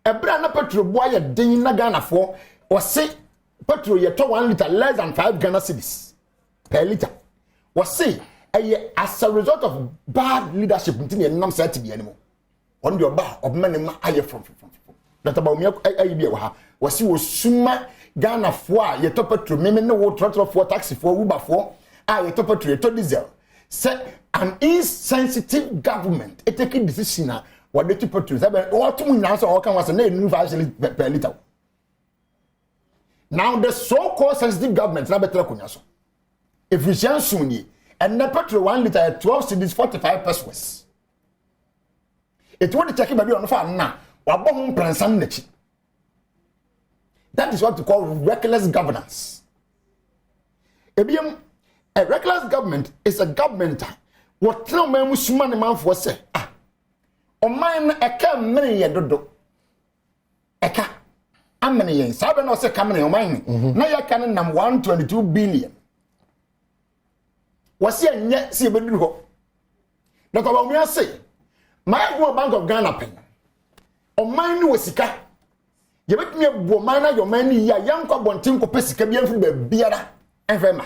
ebra na petrol boy ya den na Ghana for o say petrol ye to 1 liter less than 5 Ghana cedis per liter o say as a result of bad leadership ntini nam say tibia ni mo on the oba obmane ma aye from Dr. Badwam Mpensenpensemu wa ha wasi wo suma Ghana fo a ye to petrol meme ne wo trotro fo taxi fo Uber fo a ye to petrol ye to diesel say an insensitive government it take decision na what to petrol say what to nya so o kan was na enu 5 cedis per liter now the so called sensitive government na betra kunya so efficiency ni and the petrol 1 liter 12 cedis 45 pesos it want to check baby on fa na Badwam Mpensenpensemu. That is what we call reckless governance. A reckless government is a government what no man musman man for say o man eka mene ye dodo eka amene yen sabe no say kamene o man na ye kan nam 122 billion wasi anye si ebeduru ho Dr. Badwam say my Bank of Ghana pen o man no sika ye betumi abuo man na yo man ni ya yankwa bontin ko pesika bia mfi ba biara enfema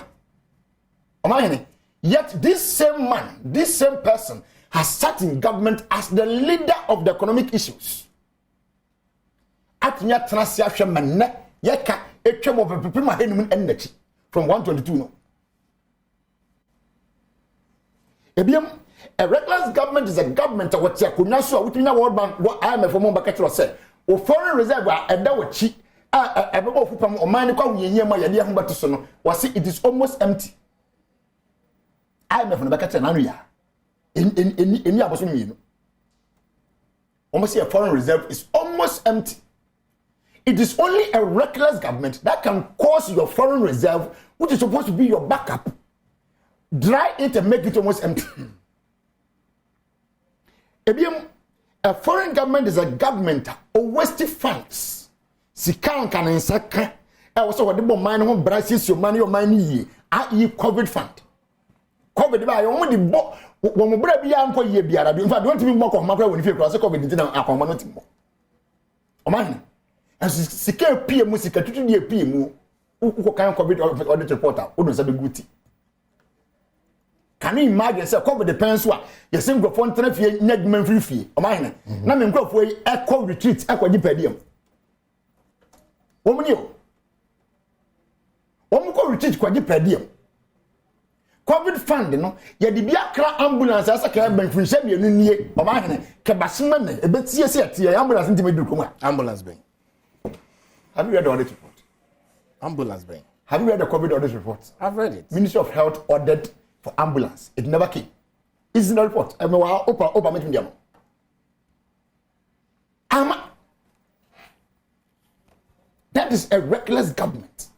o man yet this same man, this same person has sat in government as the leader of the economic issues atinya trasia hwe manne yeka etwem opepema henum ennachi from 122 no ebiem a reckless government is a government what ya kunya so wutinya World Bank what IMF mo ba catch say o foreign reserve a eda wachi ebeba ofupam o man kwa wuyenye ma yade ho beto so no was it is almost empty IMF no ba catch na no ya eni aboso mienu almost a foreign reserve is almost empty. It is only a reckless government that can cause your foreign reserve, which is supposed to be your backup, dry it and make it almost empty. A foreign government is a government of wasting funds. Sikan can insaka. I also what the money on Brazil, your money, i.e. COVID fund. COVID ba yo mo di bo wo mo bra bia mpo ye biara bi in fact don't be mo ko ma kra woni fie kra se COVID nti na akwama no timo o man as sika pie mu sika tutu die pie mu ko kan COVID audit reporter o don sabe guti can you imagine say COVID depends wa ye sim go fon tena fie nya dwuma free fie o man na me nkrofo yi e COVID retreat e ko gipadiam wo mo ni o wo mo ko retreat ko gipadiam COVID fund no ye di bia kra ambulance asa ka ban finse bi enu nie o ma hene ke basema ne e betie se atie ambulance ntime du kuma ambulance ben. Have you read the audit report? Ambulance ben. Have you read the COVID audit report? I've read it. Ministry of Health ordered for ambulance. It never came. It's in the report. I mean, open make them. That is a reckless government.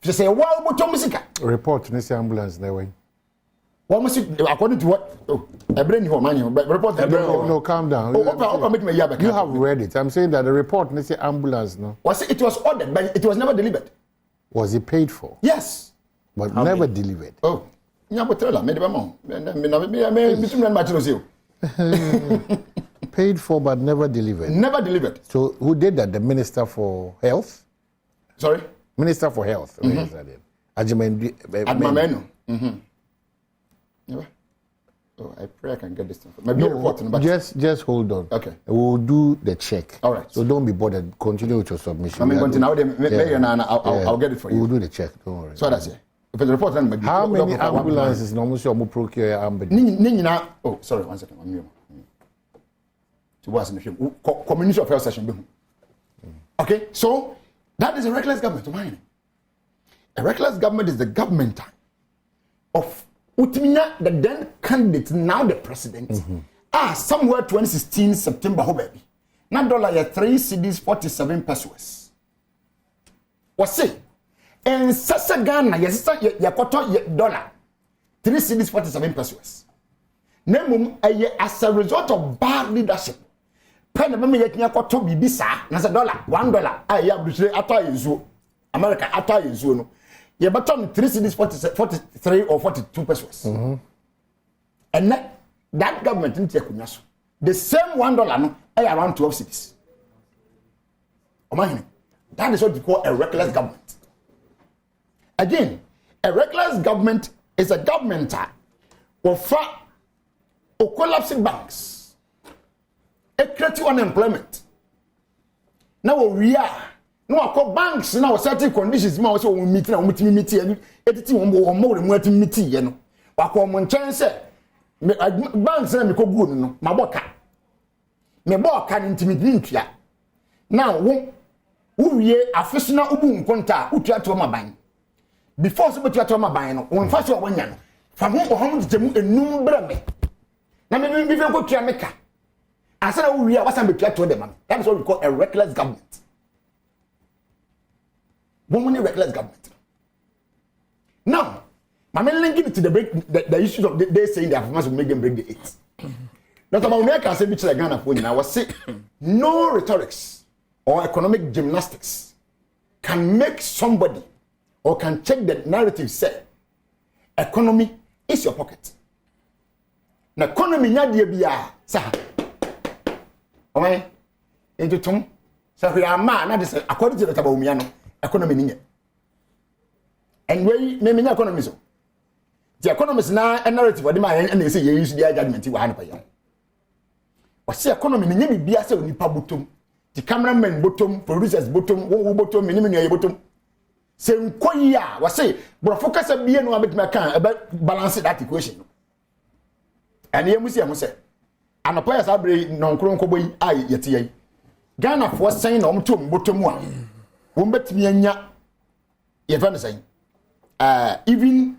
If you say, "Wow, but Tomisika." Report this ambulance that way. What must you, according to what? Oh, I bring you money, but report. No, calm down. Make me you have read it. I'm saying that the report this ambulance no. It was ordered, but it was never delivered. Was it paid for? Yes. But never delivered. Oh. Paid for but never delivered. Never delivered. So who did that? The Minister for Health? Sorry? Minister for Health. Adom Mpensenpensemu. Oh, I pray I can get this thing. Maybe just hold on. Okay. We'll do the check. All right. So don't be bothered. Continue with your submission. I'll get it for you. We'll do the check. Don't worry. So that's it. If it's report, how many ambulances normally you procure ambulance? Oh, sorry, 1 second. Community of health session. Okay, so that is a reckless government. A reckless government is the government of Utimina, the then candidate, now the president. Somewhere 2016 September, baby. Now dollar 3 cedis 47 pesos. What's it? And Sasa Ghana, yes, yakoto dollar 3 cedis 47 pesos. Nemum as a result of bad leadership. Pen me yakoto bibisa, nasa $1. I have to ata America ata yezu no. You bottom 3 cedis 43 or 42 pesos. And that government didn't take kunyaso. The same $1 no around 12 cedis. That is what we call a reckless government. Again, a reckless government is a government of collapsing banks, a creative unemployment. Now we are. No, I call banks now certain conditions. We also meeting editing more meeting. You know, I call my chance. Banks na me ko good no. My boka. Me boka intimidate ya. Now, who ye afisuna ubu nkonta utua to ma ban. Before so betua to ma ban no, won fa so wonya no. Fa ho temu enum bra me. Na me bi fe ko tua me ka. Asa na wo wi a wasan betua to dem. That is what we call a reckless government. One reckless government. Now, I'm linking it to the issues of they saying the affirmation will make them break the 8. Dr. Maumeka said, which Ghana for you, I was saying, no rhetorics or economic gymnastics can make somebody or can check the narrative say, economy is your pocket. Now, economy, Nadia, sir. Okay? Into Tom, so we are man, that is according to the Tabaumiano. Economy niye. And we me economy so. The economists na narrative what my and they say you use their judgment we han pa ya. O say economy niye bibia say onipa bottom. The cameraman bottom, producers bottom, wo bottom, me no bottom. Say nkoyi a we say bro focus bia no abet me kan about balance that equation. And ye musi am say anopa ya sabre non kronko boyi ai yete yi. Ghana for saying na omto bottom a wombetimi anya ye fan say even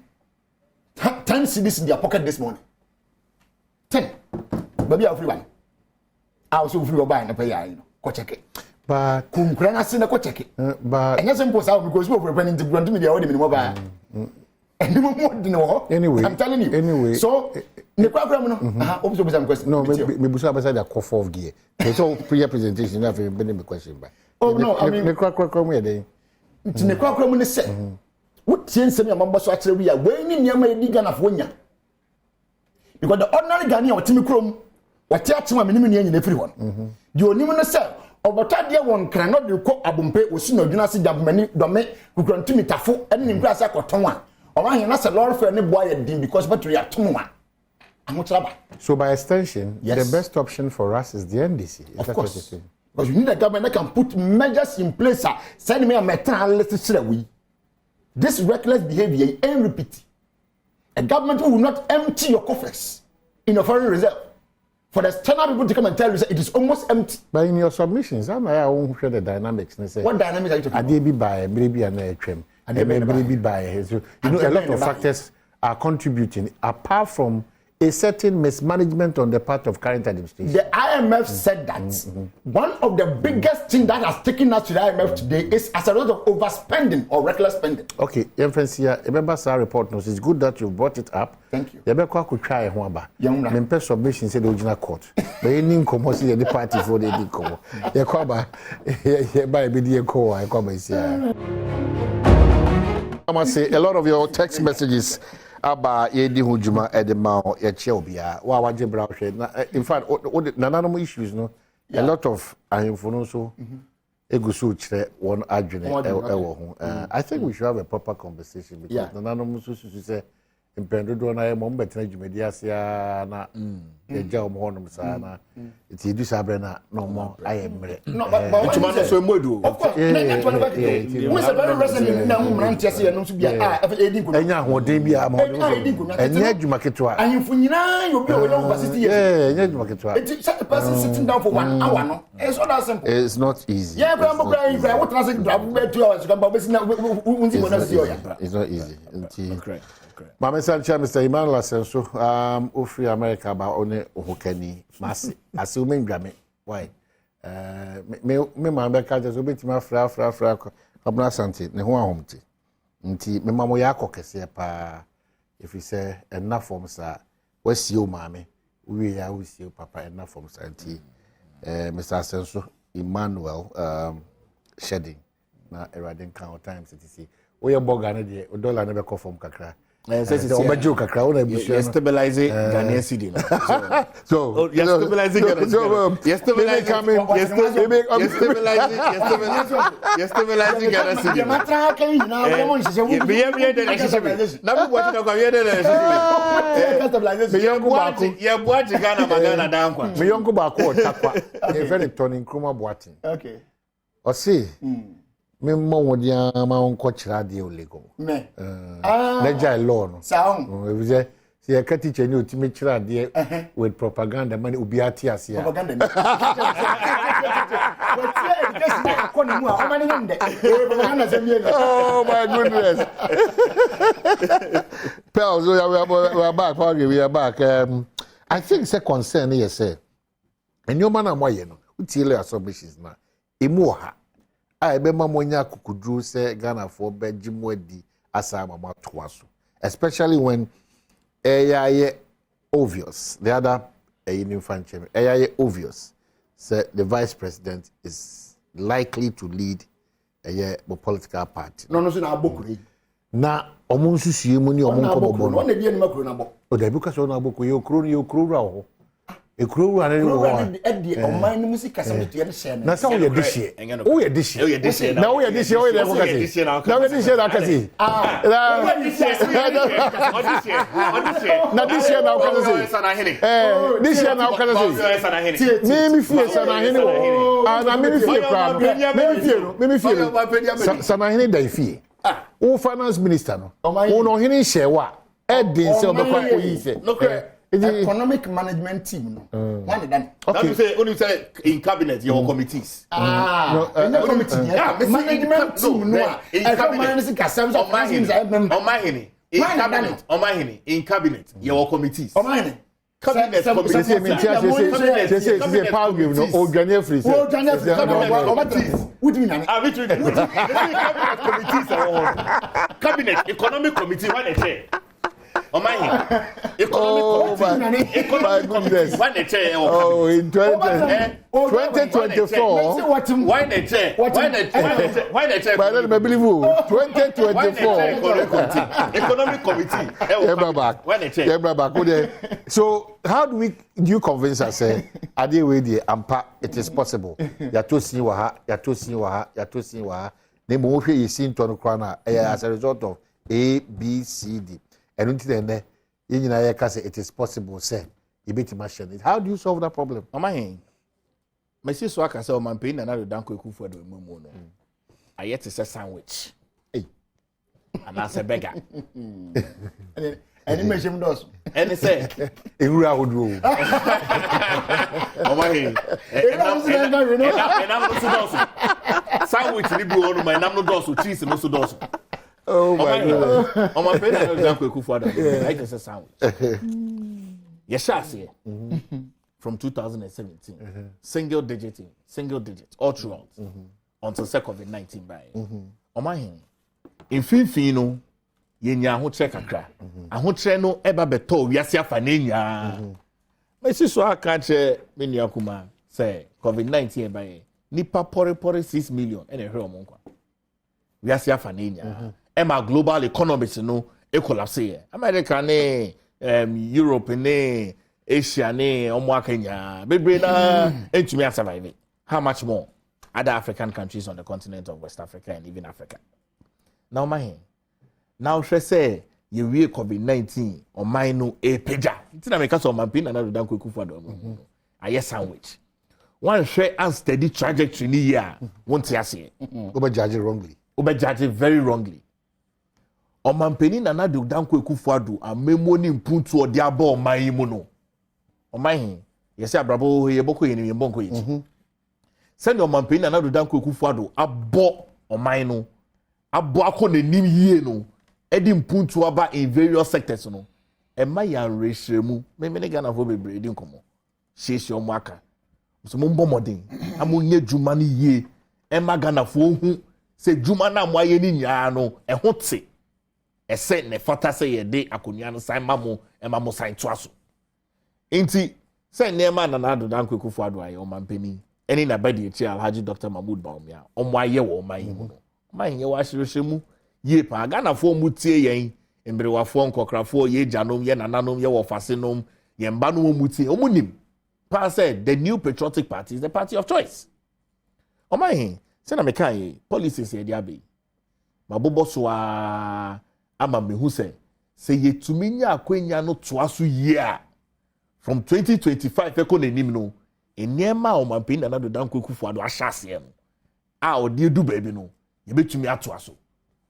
10 cedis in their pocket this morning. 10 baby a free one also free buy na pay ya you know go check it but kunkura na se na go check it but and yes simple say because we for planning to grant me the order minimum buy and more than anyway I'm telling you anyway so ne kwakura mu no obi so question no me busa abasa da cough off gear so prayer presentation na fe be question by oh no I mean ne kwakura mu ye dey ne kwakura mu ne say What change me among boss actually we are when in Yama Digan of Wonya. Because the ordinary Ghanaian or Timmy Chrome, what touch my minimum in everyone. You only say, over Tadia one cannot do cook Abumpe or Sino Dunasi Dabmani Dome who can to me Tafu and in Grass Aquatonga. Or I am not a lot for any boy at Dim because what we are Tonga. So by extension, yes, the best option for us is the NDC. Of course. Because you need a government that can put measures in place. Send me a metal, let's say we. This reckless behavior ain't repeat. A government who will not empty your coffers in a foreign reserve. For the external people to come and tell you it is almost empty. But in your submissions, I won't share the dynamics. What dynamics are you talking about? I did by maybe an airtrim. And maybe by his. You know, a lot of factors are contributing apart from a certain mismanagement on the part of current administration. The IMF said that one of the biggest things that has taken us to the IMF today is as a result of overspending or reckless spending. Okay, remember our report knows it's good that you brought it up. Thank you. The could try one bar. The submission said the original court. But you didn't come see the party for the deco. The cover, by the call, I come and say. I must say a lot of your text messages about Yedi Hujuma Edema Yachobia, Wawaje Browshe. In fact, none issues, no, a lot of Ayinfono so Egusuch one adjunct. I think we should have a proper conversation because Nana say in Pendro na mom betre dwumadi ase na eja omhonum sa na it you do sabrena no more ayemre no but tuma no so emodu of course we say very recently na mrantie se no so bia edi ko enya hoden bia ma enya adwuma ketwa ahimfu nyina you be over 60 years enya adwuma ketwa it such a person sitting down for 1 hour no it's not that simple. It's not easy. Yeah, but what transit drive 2 hours come but it's not easy. Okay. Mama Sancha, Mr. Emmanuel Asenso, Ofri America ba one ohokani masi. Assuming Grammy. Why? Me mama ka just obetima fra Abna Santi, ne ho ahomti. Nti me mama ya akokese pa if you say enough form sa wasi o mame, we ya wasi o papa enough form sa nti Mr. Asenso Emmanuel shedding na erading count times etc. We boga na de dollar na be ko form kakra. You're stabilizing Ghanaian cedi. So you're stabilizing Ghanaian cedi. You're stabilizing Ghanaian cedi. Very turning Kruma Boating. Okay. Or see. Me mo dia ma onko kira de olego me leja law no sound we say see a teacher ni otimi kira de with propaganda money obi ati ase propaganda oh my goodness. Pals, we are back. We are back. I think the concern here say and your man am why no utile submissions na imuha I remember monya kukudru say Ghana for Benjimwedi asa mama twaso, especially when obvious the other infantry obvious say the vice president is likely to lead a political party. No so na abokure na omunsu siemu ni omunko bobo no na bia ni makuro na bo o da bi ka so na abokure yo kro ra ho ekuro ra ne wo e oman ni musika se to ye share na sa wo ye dishie o ye dishie na wo ye dishie o ye ko kasi na wo ye dishie na kasi na dishie na ko kasi dishie na ko kasi me fie sana hene wo na me fie kra me fie sana hene da fie o finance minister no o no hene shewa edin se obekwa oyi se economic management team no one done. Okay. Only say in cabinet your committees. In the committee management team no in cabinet in cabinet your committees. Cabinet say power give no organize free. Cabinet economic committee when they say Oh my goodness. When they say, oh, in 2024. Why they say? Why they say? But I don't believe you. 2024. Economic committee. So how do you convince us? Are they ready? It is possible. You're too seeing waha. The more you see in Tonokrana as a result of A, B, C, D. And until then, it is possible. Say, you beat machine it. How do you solve that problem? My sister Swaka said, "Man, pain and I don't cook for the moon. I yet to say sandwich. And I said beggar. And he mentioned those. And he said, "In real would rule." And I'm not sandwich. Libu my name no dosu cheese no so dosu. Oh my God! On my pain and I don't cook for the I just say sandwich. Yes, I from 2017, single digit, all throughout, until COVID-19 by. On my hand, in Finfino, yenya ho check akra. Aho tre no eba beto wiase afanenya. My sister catch me nyakuma say COVID-19 by nipa pore 6 million and a hero monkwa. Wiase afanenya. Ema global economics no e collapse here. America ne Europe ne Asia ne omo akenya bebre na entumi survive. How much more other African countries on the continent of West Africa and even Africa? Now my now say you we COVID-19 on my no e peja. Ntina make us on my pin and I don't quick for them. I sandwich. One share unsteady trajectory ni year won't say. Over judge wrongly. Over judge very wrongly. On my penny and I do down quick for do a memoni impuntu or diabo my imuno. On my hand, yes, Bravo, ye boko in your bonko. Send your man penny and I do down quick for do a bo on my no. A boako ne nim ye no. Edim puntu aba in various sectors no. E ma ya reshemu. Me Gana vo bebre edin komo. Shesi o mwaka. So mo mbo modin. Amunye djuma ni ye. E ma Gana fo hu se djuma na mo aye ni nya no e ho te. E se ne fata se ye de akonia no san mamo e mamo san toaso. Enti se nema na na do dan kwekufo ado aye o mampeni. Eni na badi echi Alhaji Dr. Mahmoud Baumia. O mo aye wo man yi no. Man ye wa hyehyemu ye pa Gana fo mu tie yen embrewafo nkokrafo ye janom ye nananom ye wofasenom ye mba no mu tie omunim pa said the new patriotic party is the party of choice. O man say na meka ye policies ye dia be mabobo so a ama mehu say ye tuminya akwenya no toaso ye a from 2025 e ko nanim no eniema o mampin na do dan kwekufo ado ahyase no a odi edu baabi no ye betumi atoaso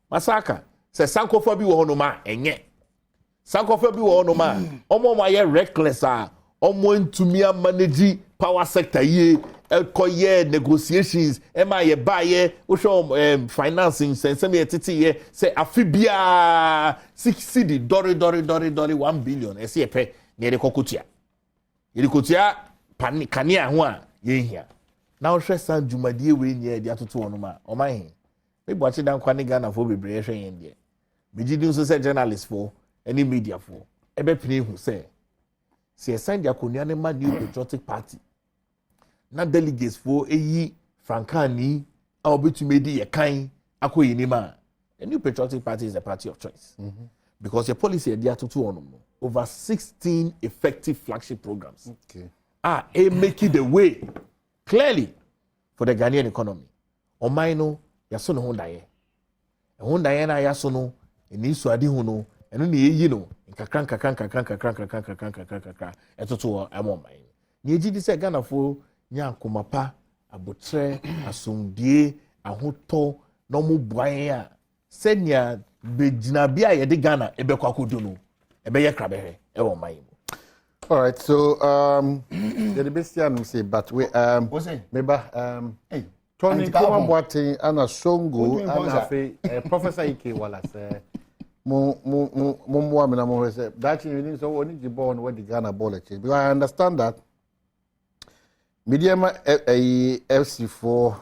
masaka se sankofo bi wo hono ma enye sankofo bi wo hono ma omo ma ye reckless a omo ntumi manage power sector ye ekoye negotiations e ma ye ba ye wo show financing sensem ye titi ye se afibia 60 dori 1 billion e se ye pe ne de kokotua ye de kotua kania ho a ye hia na wo hwe san dwumadie we nya de atoto wono ma o ma he me bo achi dan kwani Ghana fo bebre hwe yen de me gidi so say journalist for any media for e be pini hu say se send ya konia ne ma new patriotic party na delegates for eyi frankani a obetumi di ye kan akoyi ni ma a new patriotic party is the party of choice because your policy dey atoto on over 16 effective flagship programs making the way clearly for the Ghanaian economy o mai no yaso no hondaye na yaso no eni so ade hu no eno na eyi no nkakran etoto amo mai ni eji di se Ghana fo nya komapa abotre asomdie ahoto no mu buan a senya begina bia ye de Ghana ebekwa kodo no ebeye krabehe e wo mai. All right, so the Sebastian say, but we maybe hey, Tony Kuma Boateng ana Songo ana fe Professor Ike wala say mo amena mo say that you need so only the ball where the Ghana ball change because I understand that medium FC4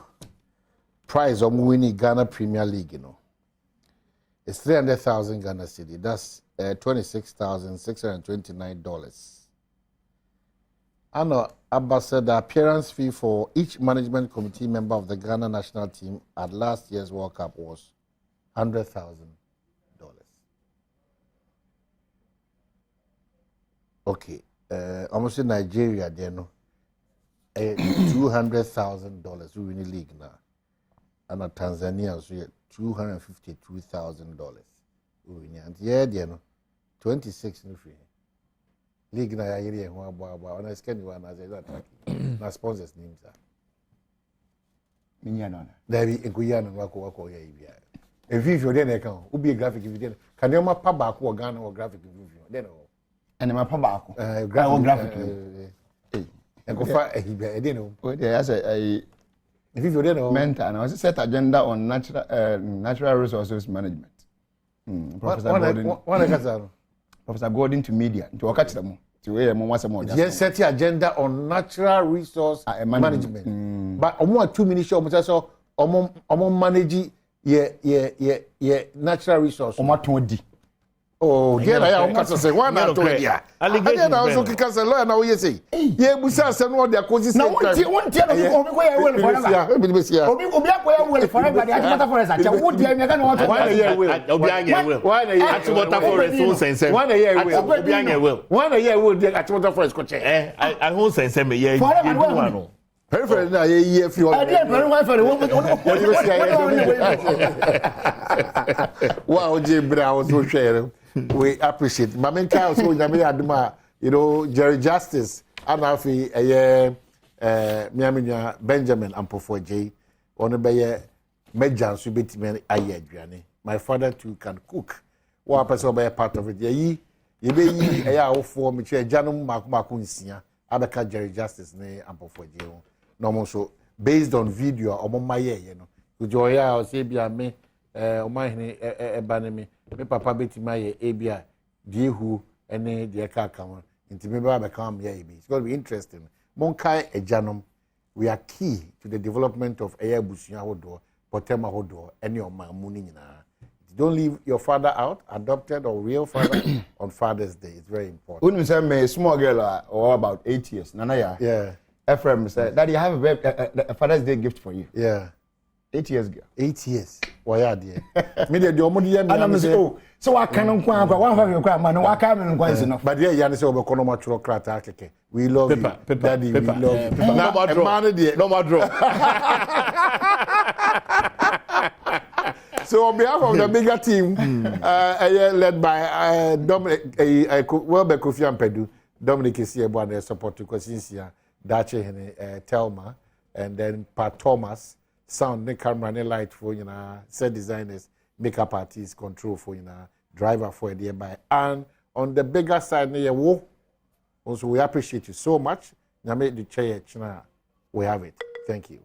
prize of winning Ghana Premier League, you know, it's 300,000 Ghana cedi. That's $26,629. And Abba said the appearance fee for each management committee member of the Ghana national team at last year's World Cup was $100,000. Okay, almost in Nigeria, there no $200,000 we win the league now, and Tanzania so $252,000 we win, and yeah, there no 26 no free league na area ho abo on scan one as that na sponsors names are minya no na bi enkuya no wako ya ibia if you dey na kan ubi graphic video can you map ba ko Ghana or graphic video then and my papa graphic and go for ibia dey no o dey as a if you dey no mentor na set agenda on natural resources management. Professor Gordon to media to catch them to where yes, set the agenda on natural resource management. But omo 2 minutes show so omo manage ye natural resource. Omo todi. Oh, there I am say one na to dia. Allegation na also kika say lawyer na we say. Ye busa say no dia cause say. Na won tie no obi go ya well forever. Obi akoya well forever dey Atimota forest acha wo dia me ka no want. Why na ye well? Obi anya well. Why na ye Atimota forest so sensem? Why na ye well? Obi anya well. Why na ye well dey Atimota forest ko che? I won sensem me ye. Forever no. Very na ye ye fi o. I dey very well for wo. Wow, Jibra was so share. We appreciate. Mamenka also Adoma, Jerry Justice, and Afi, Miaminia Benjamin and Pofoje, on a bayer, Mejan Subitiman Ayadriani. My father too can cook. One person by a part of it. Ye be a for me, Janum Makunsia, Abaka Jerry Justice, ne and Pofoje. No so based on video or my Ujoya or Sabia me, my banami. Me papa beti ma ye ebia die hu ene de ka ka ho nti me ba become here it's going to be interesting monkai ejanom we are key to the development of air busuya hodo potema hodo any of my muni nyina don't leave your father out adopted or real father on Father's Day. It's very important. When you say me small girl or about 8 years nana ya yeah Ephraim said daddy I have a Father's Day gift for you. Yeah 8 years girl. 8 years. Why are they? Me the omo dey me. And say oh, so I can nkwa nkwa 150 nkwa man, wa ka me nkwa is enough. But there you say obe kono maturo krata keke. We love you. Daddy, we love you. No more draw. No more draw. So on behalf of the bigger team, led by Dominic Kofi Ampedu, Dominic Isiebo and support to Kosinsia, Dache Telma, and then Pat Thomas. Sound, ne camera, ne light for set designers, makeup artists, control for driver for by. And on the bigger side, also we appreciate you so much. We have it. Thank you.